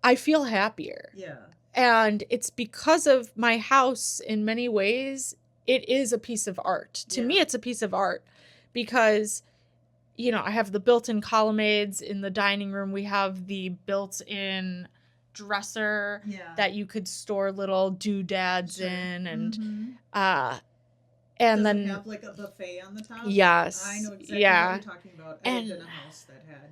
I feel happier. Yeah. And it's because of my house, in many ways, it is a piece of art. To me, Yeah. it's a piece of art because, you know, I have the built-in colonnades in the dining room. We have the built-in dresser Yeah. that you could store little doodads Sure. in, and Mm-hmm. and Does it then have like a buffet on the top? yes, I know exactly what yeah, you're talking about. I lived and in a house that had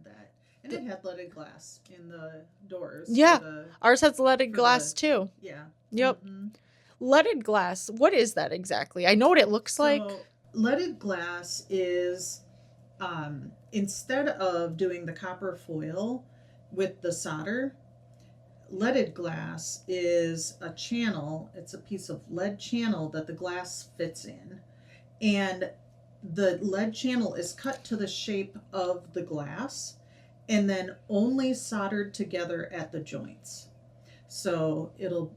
that, and it had leaded glass in the doors. yeah, For the ours has leaded for glass the too. yeah. Yep, Mm-hmm. leaded glass. What is that exactly? I know what it looks like. So leaded glass is instead of doing the copper foil with the solder, leaded glass is a channel. It's a piece of lead channel that the glass fits in, and the lead channel is cut to the shape of the glass and then only soldered together at the joints. So it'll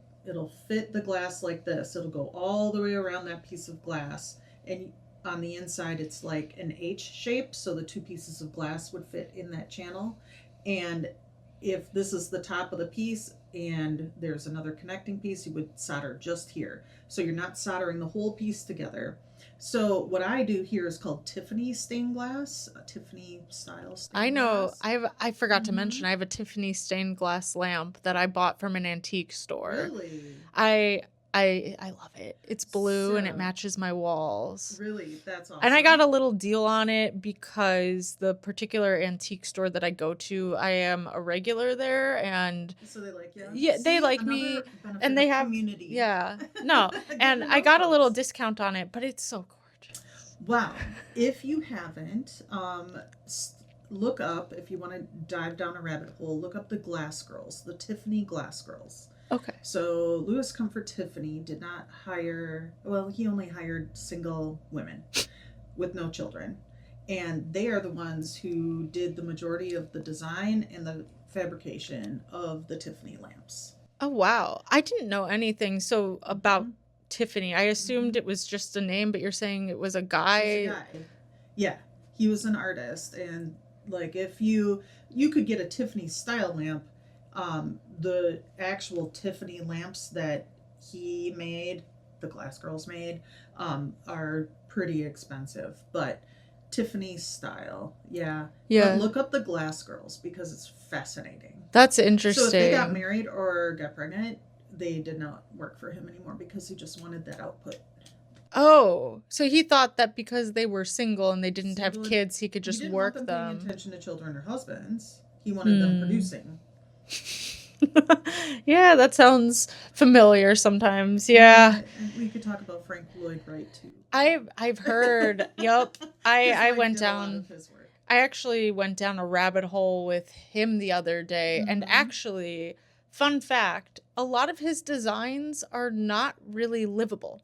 fit the glass like this. It'll go all the way around that piece of glass, and on the inside it's like an H shape, so the two pieces of glass would fit in that channel. And if this is the top of the piece and there's another connecting piece, you would solder just here. So you're not soldering the whole piece together. So what I do here is called Tiffany stained glass, a Tiffany style I stained know. glass. I forgot to Mm-hmm. mention I have a Tiffany stained glass lamp that I bought from an antique store. Really? I I love it. It's blue and it So, matches my walls. really, that's And I got awesome. a little deal on it because the particular antique store that I go to, I am a regular there, and So they like you. yeah, they See, like me, another benefit and they of have community. yeah. No, and Giving I out got a little folks. discount on it, but it's so gorgeous. Wow. If you haven't, look up, if you want to dive down a rabbit hole, look up the Glass Girls, the Tiffany Glass Girls. Okay. So Louis Comfort Tiffany did not hire, well, he only hired single women with no children. And they are the ones who did the majority of the design and the fabrication of the Tiffany lamps. Oh wow. I didn't know anything so about Mm-hmm. Tiffany. I assumed Mm-hmm. it was just a name, but you're saying it was a It was a guy. guy. Yeah, he was an artist, and like if you could get a Tiffany style lamp, the actual Tiffany lamps that he made, the Glass Girls made, are pretty expensive, but Tiffany style, yeah. But Yeah. look up the Glass Girls because it's fascinating. That's So if they got interesting. married or got pregnant, they did not work for him anymore because he just wanted that output. Oh, so he thought that because they were single and they didn't have Single, kids, he could he just didn't want work them paying them. attention to children or husbands. He wanted them producing. Yeah, that sounds familiar sometimes. Yeah. And we could talk about Frank Lloyd Wright too. I've heard. Yep. I His wife went did a lot down of his work. I actually went down a rabbit hole with him the other day, and Mhm. actually, fun fact, a lot of his designs are not really livable.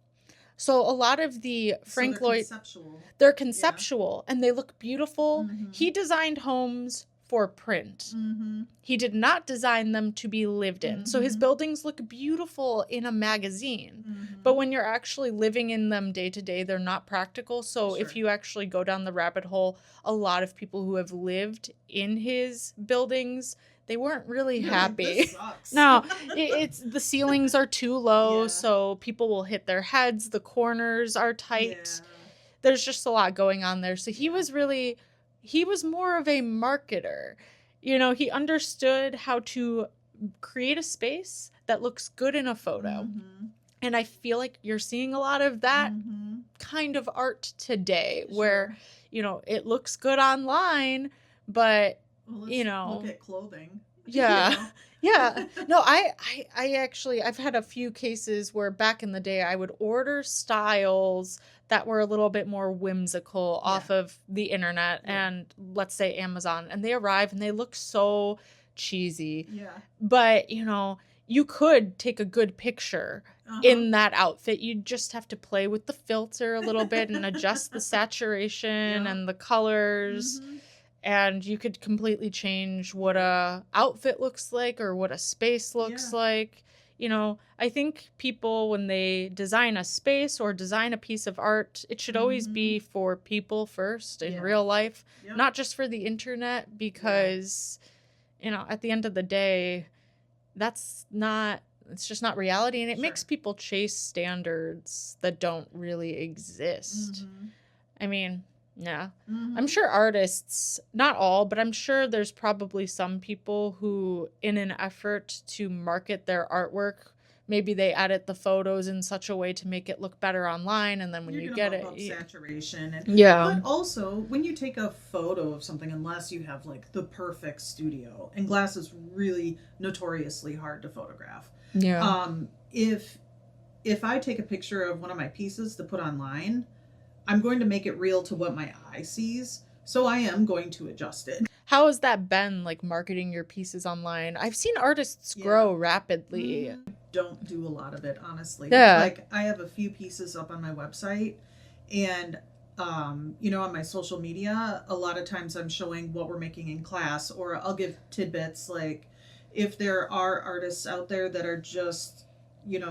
So a lot of the So Frank they're Lloyd, conceptual. they're conceptual and they look beautiful. Mhm. He designed homes for print. Mm-hmm. He did not design them to be lived in. So his Mhm. buildings look beautiful in a magazine. Mm-hmm. But when you're actually living in them day to day, they're not practical. So if Sure. you actually go down the rabbit hole, a lot of people who have lived in his buildings, they weren't really You're like, happy. this sucks. No, it's the ceilings are too low, Yeah. so people will hit their heads. The corners are tight. Yeah. There's just a lot going on there. So he Yeah. was more of a marketer. You know, he understood how to create a space that looks good in a photo. Mm-hmm. And I feel like you're seeing a lot of that Mm-hmm. kind of art today Sure. where, you know, it looks good online, but Well, let's you know, look at clothing. yeah. You know? Yeah. No, I actually I've had a few cases where back in the day I would order styles that were a little bit more whimsical off Yeah. of the internet Yeah. and let's say Amazon, and they arrive and they look so cheesy. Yeah. But, you know, you could take a good picture Uh-huh. in that outfit. You just have to play with the filter a little bit and adjust the saturation Yeah. and the colors. Mhm. And you could completely change what a outfit looks like or what a space looks Yeah. like. You know, I think people, when they design a space or design a piece of art, it should always be for people first in Yeah. real life, Yep. not just for the internet, because, you know, at the end of the day, that's not it's just not reality, and it Sure. makes people chase standards that don't really exist. Mm-hmm. I mean, yeah. I'm Mm-hmm. sure artists, not all, but I'm sure there's probably some people who, in an effort to market their artwork, maybe they edit the photos in such a way to make it look better online, and then when You're you gonna get bump it, up saturation, and yeah. but also when you take a photo of something, unless you have like the perfect studio, and glass is really notoriously hard to photograph. Yeah. If I take a picture of one of my pieces to put online, I'm going to make it real to what my eye sees, so I am going to adjust it. How has that been, like, marketing your pieces online? I've seen artists Yeah. grow rapidly. Don't do a lot of it, honestly. Yeah. Like, I have a few pieces up on my website, and on my social media, a lot of times I'm showing what we're making in class, or I'll give tidbits. Like, if there are artists out there that are just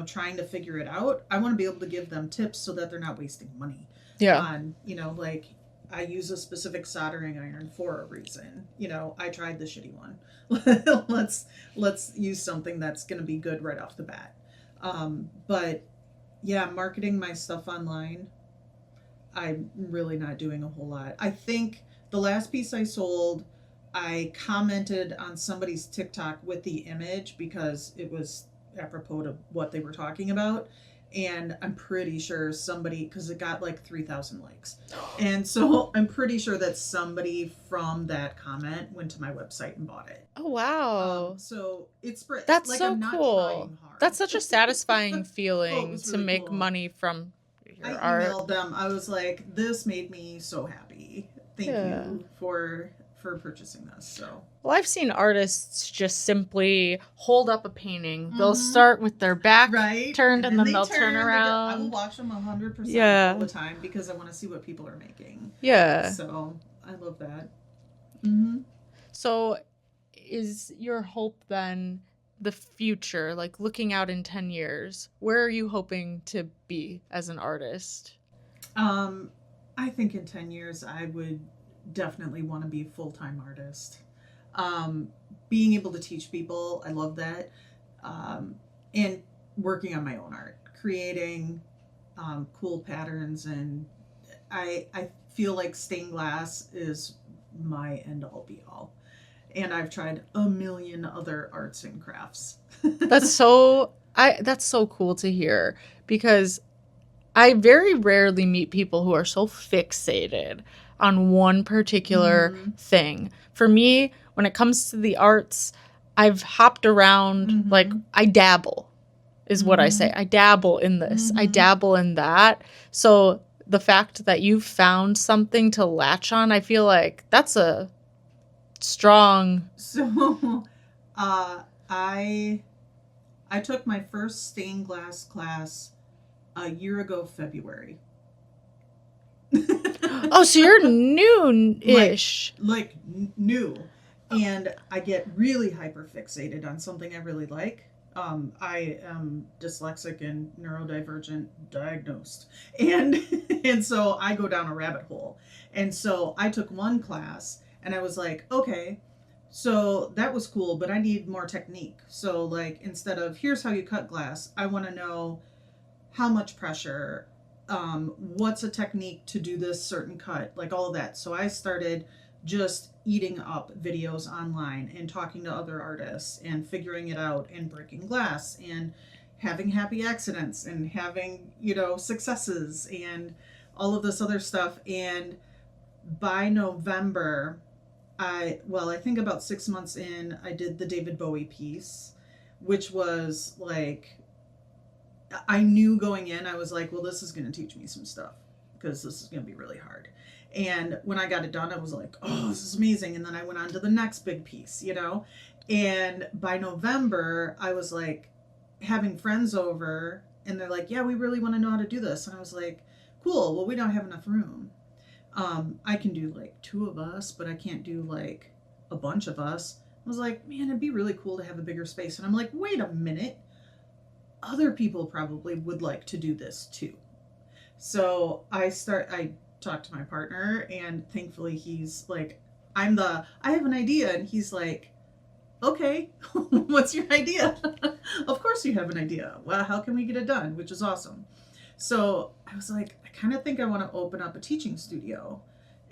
trying to figure it out, I want to be able to give them tips so that they're not wasting money Yeah. on like, I use a specific soldering iron for a reason. I tried the shitty one. let's use something that's going to be good right off the bat. But yeah, marketing my stuff online, I'm really not doing a whole lot. I think the last piece I sold, I commented on somebody's TikTok with the image because it was apropos to what they were talking about. And I'm pretty sure somebody, because it got like 3,000 likes. And so I'm pretty sure that somebody from that comment went to my website and bought it. Oh, wow. So it's That's like, so I'm not cool. trying hard. That's such a satisfying feeling was to really make cool. money from I your art. emailed them. I was like, this made me so happy. Thank you for purchasing this. So, well, I've seen artists just simply hold up a painting. They'll start with their back turned, and then they'll turn around. I will watch them 100% Yeah. all the time because I want to see what people are making. Yeah. So I love that. So is your hope then the future, like looking out in 10 years? Where are you hoping to be as an artist? I think in 10 years I would definitely want to be a full-time artist. Being able to teach people, I love that. And working on my own art, creating cool patterns, and I feel like stained glass is my end all be all. And I've tried a million other arts and crafts. That's so cool to hear, because I very rarely meet people who are so fixated on one particular thing. For me, when it comes to the arts, I've hopped around, like I dabble is what I say. I dabble in this. I dabble in that. So the fact that you found something to latch on, I feel like that's a strong. So I took my first stained glass class a year ago February. Oh, so you're new-ish. Like new. And I get really hyper fixated on something I really like. I am dyslexic and neurodivergent diagnosed. And so I go down a rabbit hole. And so I took one class and I was like, okay, so that was cool, but I need more technique. So like, instead of here's how you cut glass, I want to know how much pressure, what's a technique to do this certain cut, like all of that. So I started just eating up videos online and talking to other artists and figuring it out and breaking glass and having happy accidents and having, successes and all of this other stuff. And by November, I think about 6 months in, I did the David Bowie piece, which was like, I knew going in, I was like, well, this is going to teach me some stuff because this is going to be really hard. And when I got it done, I was like, oh, this is amazing. And then I went on to the next big piece, And by November, I was like having friends over and they're like, yeah, we really want to know how to do this. And I was like, cool. Well, we don't have enough room. I can do like 2 of us, but I can't do like a bunch of us. I was like, man, it'd be really cool to have a bigger space. And I'm like, wait a minute. Other people probably would like to do this too. So I talked to my partner, and thankfully he's like, I have an idea, and he's like, okay, what's your idea? Of course you have an idea. Well, how can we get it done? Which is awesome. So I was like, I kind of think I want to open up a teaching studio.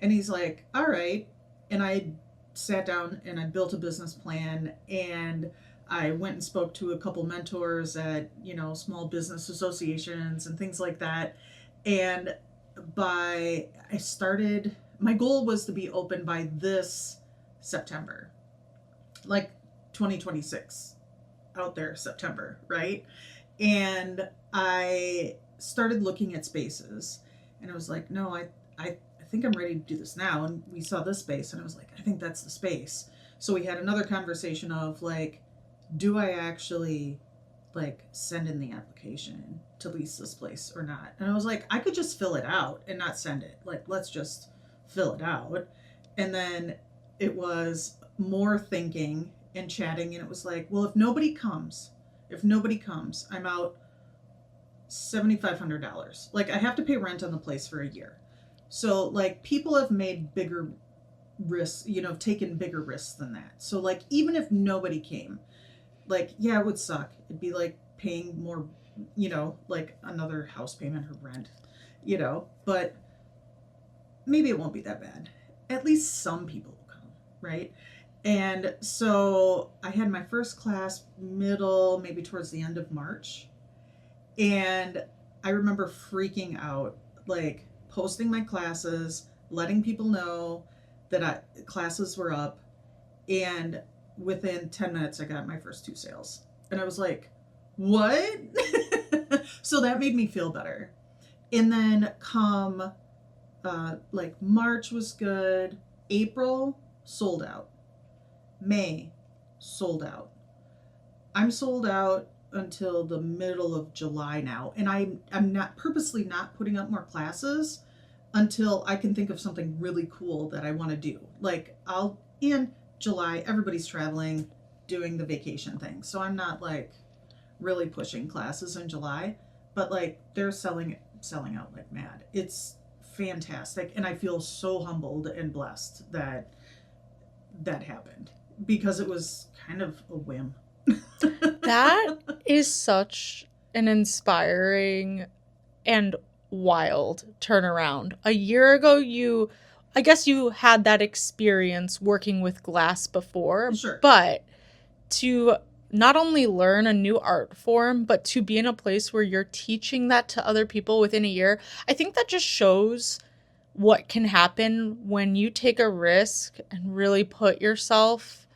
And he's like, all right. And I sat down and I built a business plan, and I went and spoke to a couple mentors at, small business associations and things like that. And my goal was to be open by this September, like 2026, out there, September, right? And I started looking at spaces, and I was like, no, I think I'm ready to do this now. And we saw this space, and I was like, I think that's the space. So we had another conversation of like, do I actually like send in the application to lease this place or not? And I was like, I could just fill it out and not send it. Like, let's just fill it out. And then it was more thinking and chatting, and it was like, well, if nobody comes, I'm out $7,500. Like, I have to pay rent on the place for a year. So like, people have made bigger risks, taken bigger risks than that. So like, even if nobody came, like, yeah, it would suck. It'd be like paying more, like another house payment or rent, but maybe it won't be that bad. At least some people will come, right? And so I had my first class maybe towards the end of March. And I remember freaking out, like posting my classes, letting people know that classes were up. And within 10 minutes, I got my first 2 sales. And I was like, what? So that made me feel better. And then like March was good. April, sold out. May, sold out. I'm sold out until the middle of July now. And I'm not purposely not putting up more classes until I can think of something really cool that I want to do. Like in July, everybody's traveling, doing the vacation thing. So I'm not like really pushing classes in July, but like they're selling out like mad. It's fantastic. And I feel so humbled and blessed that happened, because it was kind of a whim. That is such an inspiring and wild turnaround. A year ago, I guess you had that experience working with glass before, Sure. but to not only learn a new art form, but to be in a place where you're teaching that to other people within a year, I think that just shows what can happen when you take a risk and really put yourself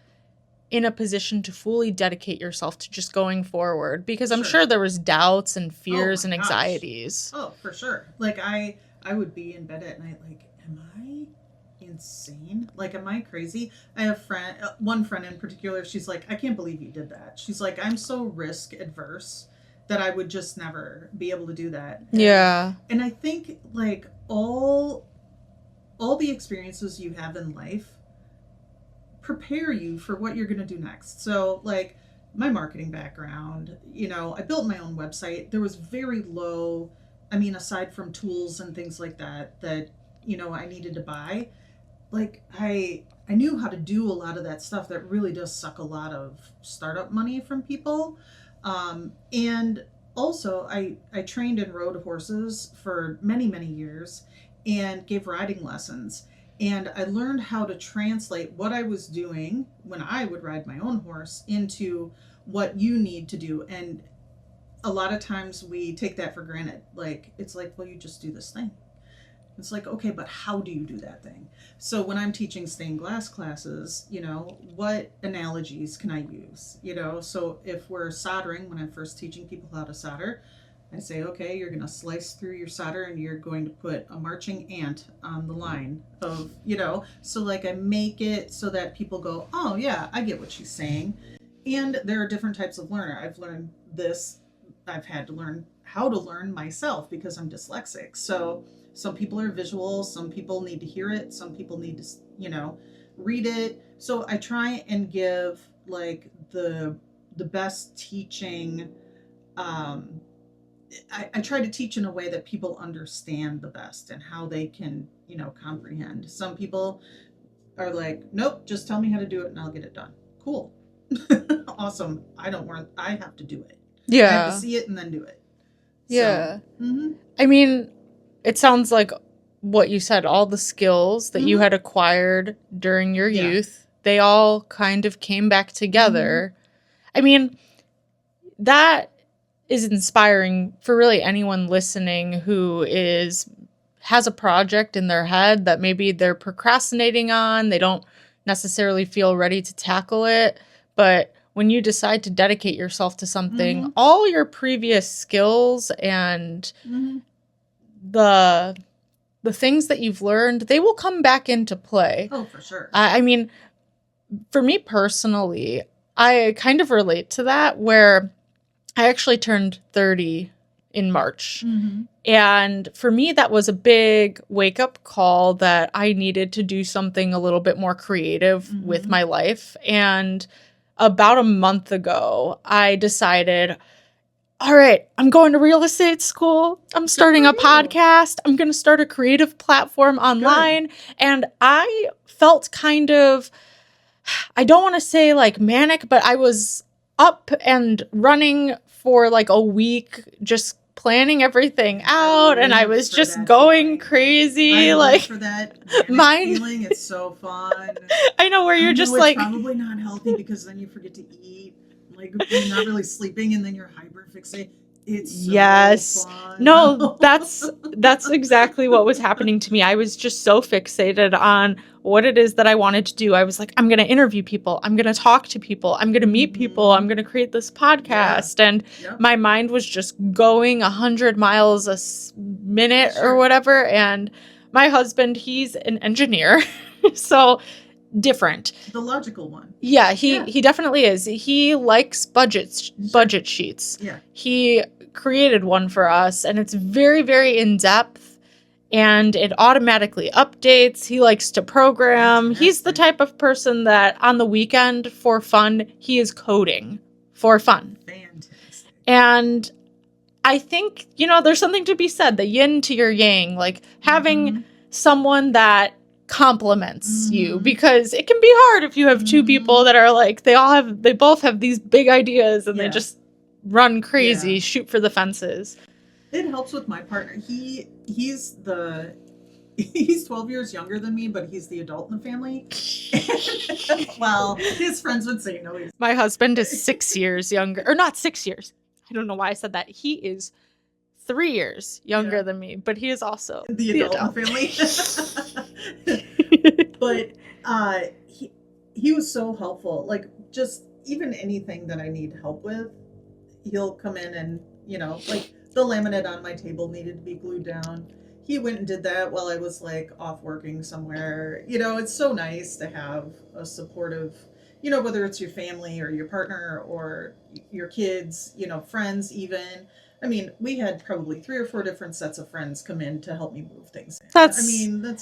in a position to fully dedicate yourself to just going forward, because I'm sure there was doubts and fears and anxieties. Oh, for sure. Like I would be in bed at night like, am I insane? Like, am I crazy? I have one friend in particular, she's like, I can't believe you did that. She's like, I'm so risk adverse that I would just never be able to do that. Yeah. And I think like all the experiences you have in life prepare you for what you're going to do next. So like my marketing background, I built my own website. There was very low, aside from tools and things like that I needed to buy, like I knew how to do a lot of that stuff that really does suck a lot of startup money from people. And also I trained and rode horses for many, many years and gave riding lessons. And I learned how to translate what I was doing when I would ride my own horse into what you need to do. And a lot of times we take that for granted. Like, it's like, well, you just do this thing. It's like, okay, but how do you do that thing? So when I'm teaching stained glass classes, what analogies can I use? So if we're soldering, when I'm first teaching people how to solder, I say, okay, you're going to slice through your solder and you're going to put a marching ant on the line of, so like I make it so that people go, oh yeah, I get what she's saying. And there are different types of learner. I've learned this. I've had to learn how to learn myself because I'm dyslexic. So some people are visual, some people need to hear it, some people need to, read it. So I try and give like the best teaching, I try to teach in a way that people understand the best and how they can, comprehend. Some people are like, nope, just tell me how to do it and I'll get it done. Cool. Awesome. I have to do it. I have to Yeah. see it and then do it. Yeah. So, mm-hmm. I mean, it sounds like what you said, all the skills that you Mm-hmm. had acquired during your Yeah. youth, they all kind of came back together. I mean, that is inspiring for really anyone listening who has a project in their head that maybe they're procrastinating on. They don't necessarily feel ready to tackle it, but when you decide to dedicate yourself to something, Mm-hmm. all your previous skills and Mm-hmm. the things that you've learned, they will come back into play. Oh, for sure. I mean, for me personally, I kind of relate to that, where I actually turned 30 in March. Mm-hmm. And for me, that was a big wake up call that I needed to do something a little bit more creative with my life. And about a month ago, I decided, all right, I'm going to real estate school. I'm starting a podcast. I'm going to start a creative platform online. Good. And I felt kind of, I don't want to say like manic, but I was up and running for like a week, just planning everything out, and I was just going crazy. I like for that feeling. It's so fun. I know, where you're just like, probably not healthy because then you forget to eat. Like you're not really sleeping, and then you're hyper fixated. It's so fun. No, that's exactly what was happening to me. I was just so fixated on what it is that I wanted to do. I was like, I'm going to interview people. I'm going to talk to people. I'm going to meet people. I'm going to create this podcast. Yeah. And my mind was just going 100 miles a minute or whatever. And my husband, he's an engineer. So different. The logical one. Yeah, he definitely is. He likes budget sheets. Yeah. He created one for us, and it's very, very in-depth, and it automatically updates. He likes to program. Fantastic. He's the type of person that on the weekend, for fun, he is coding for fun. Fantastic. And I think, there's something to be said, the yin to your yang, like having someone that compliments you, because it can be hard if you have two people that are like, they both have these big ideas and they just run crazy, shoot for the fences. It helps with my partner. He's 12 years younger than me, but he's the adult in the family. Well, his friends would say no. My husband is 6 years younger, or not 6 years. I don't know why I said that. He is 3 years younger than me, but he is also the adult in the family. But he was so helpful. Like, just even anything that I need help with, he'll come in and, like the laminate on my table needed to be glued down. He went and did that while I was like off working somewhere. It's so nice to have a supportive, whether it's your family or your partner or your kids, friends even. I mean, we had probably 3 or 4 different sets of friends come in to help me move things. That's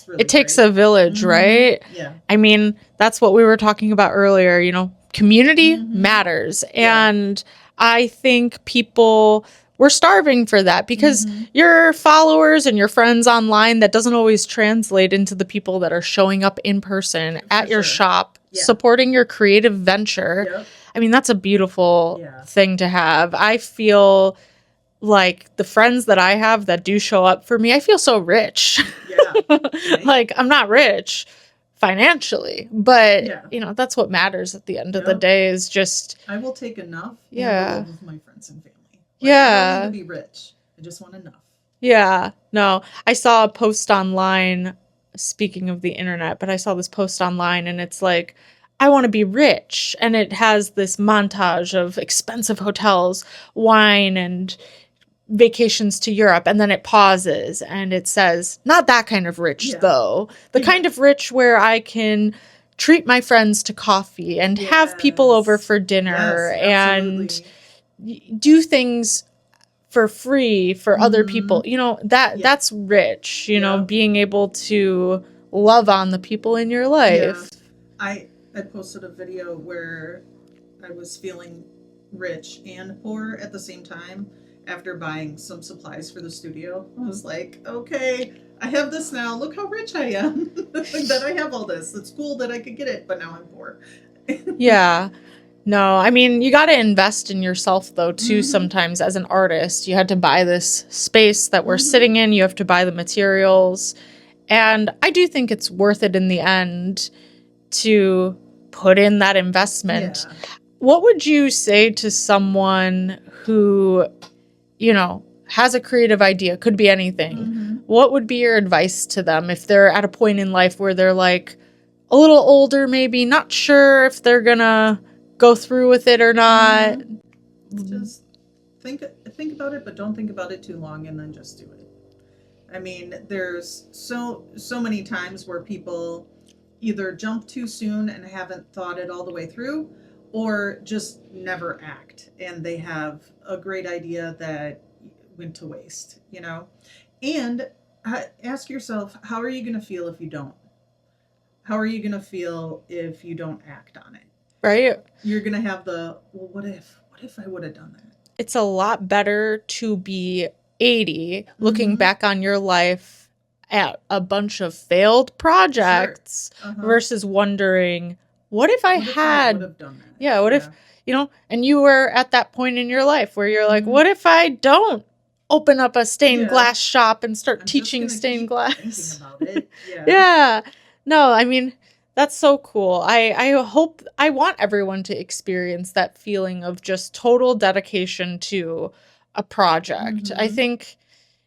really, it takes a village, right? Yeah. I mean, that's what we were talking about earlier, community matters. And I think we're starving for that, because your followers and your friends online, that doesn't always translate into the people that are showing up in person at your shop, supporting your creative venture. Yep. I mean, that's a beautiful thing to have. I feel like the friends that I have that do show up for me, I feel so rich. Yeah. Like, I'm not rich financially, but that's what matters at the end of the day, is just, I will take enough in the love of my friends and family. Like, I don't need to be rich. I just want enough. Yeah. No, I saw a post online, speaking of the internet, but I saw this post online, and it's like, I want to be rich. And it has this montage of expensive hotels, wine, and vacations to Europe. And then it pauses and it says, not that kind of rich, though. The kind of rich where I can treat my friends to coffee and have people over for dinner and do things for free for other people. That's rich, being able to love on the people in your life. I posted a video where I was feeling rich and poor at the same time after buying some supplies for the studio. I was like, okay, I have this now. Look how rich I am that I have all this. It's cool that I could get it, but now I'm poor. Yeah. No, I mean, you got to invest in yourself, though, too, sometimes as an artist. You had to buy this space that we're sitting in, you have to buy the materials. And I do think it's worth it in the end to put in that investment. Yeah. What would you say to someone who, has a creative idea, could be anything? What would be your advice to them if they're at a point in life where they're like a little older, maybe not sure if they're gonna go through with it or not? Just think about it, but don't think about it too long, and then just do it. I mean, there's so many times where people either jump too soon and haven't thought it all the way through, or just never act, and they have a great idea that went to waste, And ask yourself, how are you going to feel if you don't? How are you going to feel if you don't act on it? Right? You're going to have what if I would have done that? It's a lot better to be 80 looking back on your life at a bunch of failed projects versus wondering, what if I would have done that? Yeah, what if, and you were at that point in your life where you're like, what if I don't open up a stained glass shop and start teaching stained glass? Thinking about it. Yeah. No, I mean, that's so cool. I want everyone to experience that feeling of just total dedication to a project. I think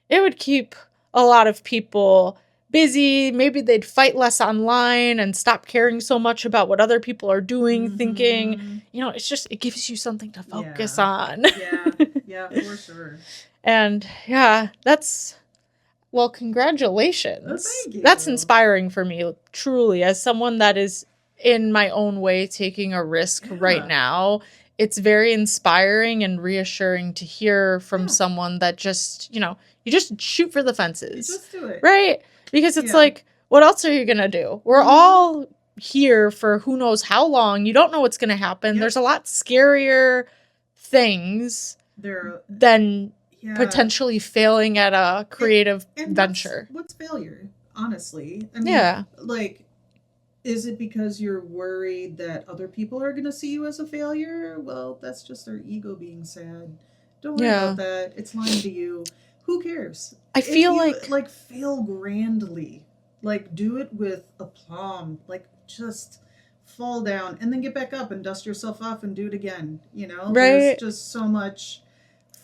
it would keep a lot of people busy. Maybe they'd fight less online and stop caring so much about what other people are doing, thinking, it gives you something to focus on. Yeah, for sure. And well, congratulations. Oh, thank you. That's inspiring for me, truly, as someone that is in my own way taking a risk right now. It's very inspiring and reassuring to hear from someone that just, you just shoot for the fences. You just do it. Right? Because it's like, what else are you going to do? We're all here for who knows how long. You don't know what's going to happen. There's a lot scarier things than potentially failing at a creative venture. What's failure, honestly? I mean, is it because you're worried that other people are going to see you as a failure? Well, that's just their ego being sad. Don't worry about that. It's lying to you. Who cares? I feel like fail grandly. Do it with aplomb. Just fall down and then get back up and dust yourself off and do it again. Right. There's just so much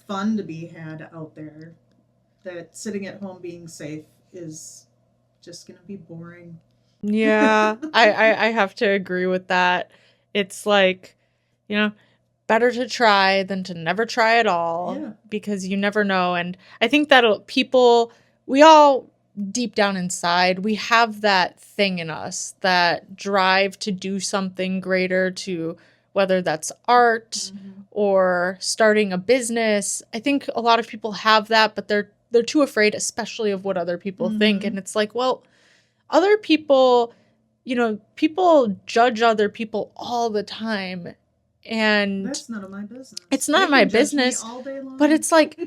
fun to be had out there that sitting at home being safe is just going to be boring. Yeah, I have to agree with that. It's better to try than to never try at all because you never know. And I think that we all deep down inside, we have that thing in us, that drive to do something greater, to whether that's art or starting a business. I think a lot of people have that, but they're too afraid, especially of what other people think. And it's like, well, other people, people judge other people all the time. And that's none of my business. It's none of my business. All day long. But it's like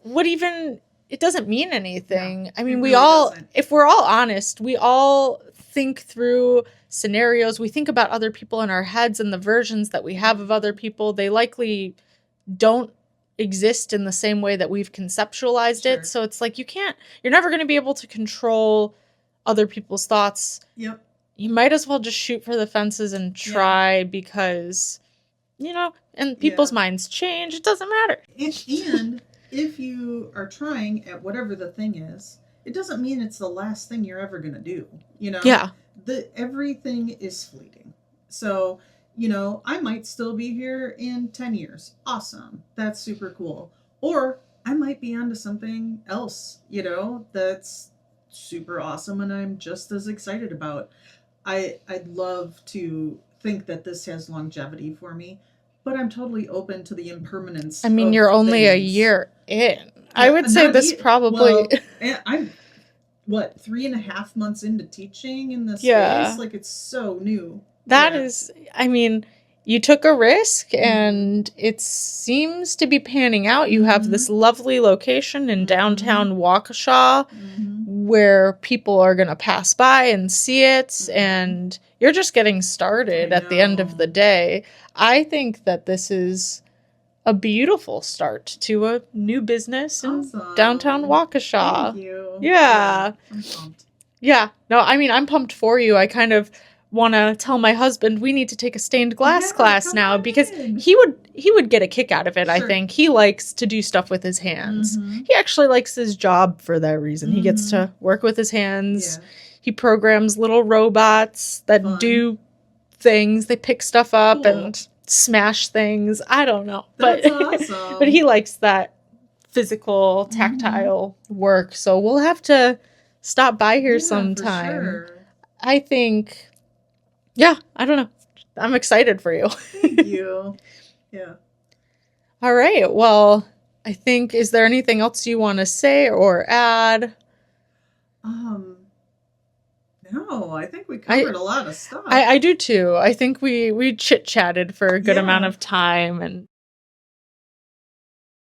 what even, it doesn't mean anything. No, I mean, doesn't. If we're all honest, we all think through scenarios. We think about other people in our heads and the versions that we have of other people. They likely don't exist in the same way that we've conceptualized it. So it's like you're never going to be able to control other people's thoughts. Yep. You might as well just shoot for the fences and try because, and people's minds change. It doesn't matter. And if you are trying at whatever the thing is, it doesn't mean it's the last thing you're ever going to do. Yeah. Everything is fleeting. So, I might still be here in 10 years. Awesome. That's super cool. Or I might be onto something else, that's super awesome and I'm just as excited about. I'd love to think that this has longevity for me, but I'm totally open to the impermanence. I mean, you're only a year in. I would say this probably... Well, I'm, 3.5 months into teaching in this space? It's so new. That is, I mean, you took a risk and it seems to be panning out. You have this lovely location in downtown Waukesha where people are going to pass by and see it, and you're just getting started at the end of the day. I think that this is a beautiful start to a new business in downtown Waukesha. Thank you. Yeah. I'm pumped. Yeah. No, I mean, I'm pumped for you. I kind of want to tell my husband we need to take a stained glass class now because he would get a kick out of it. Sure. I think he likes to do stuff with his hands. He actually likes his job for that reason. He gets to work with his hands. He programs little robots that do things. They pick stuff up and smash things. I don't know. That's awesome. But he likes that physical, tactile work. So we'll have to stop by here sometime. For sure. I think, I don't know. I'm excited for you. Thank you. Yeah. All right. Well, I think, is there anything else you want to say or add? No, I think we covered a lot of stuff. I do too. I think we chit-chatted for a good amount of time, and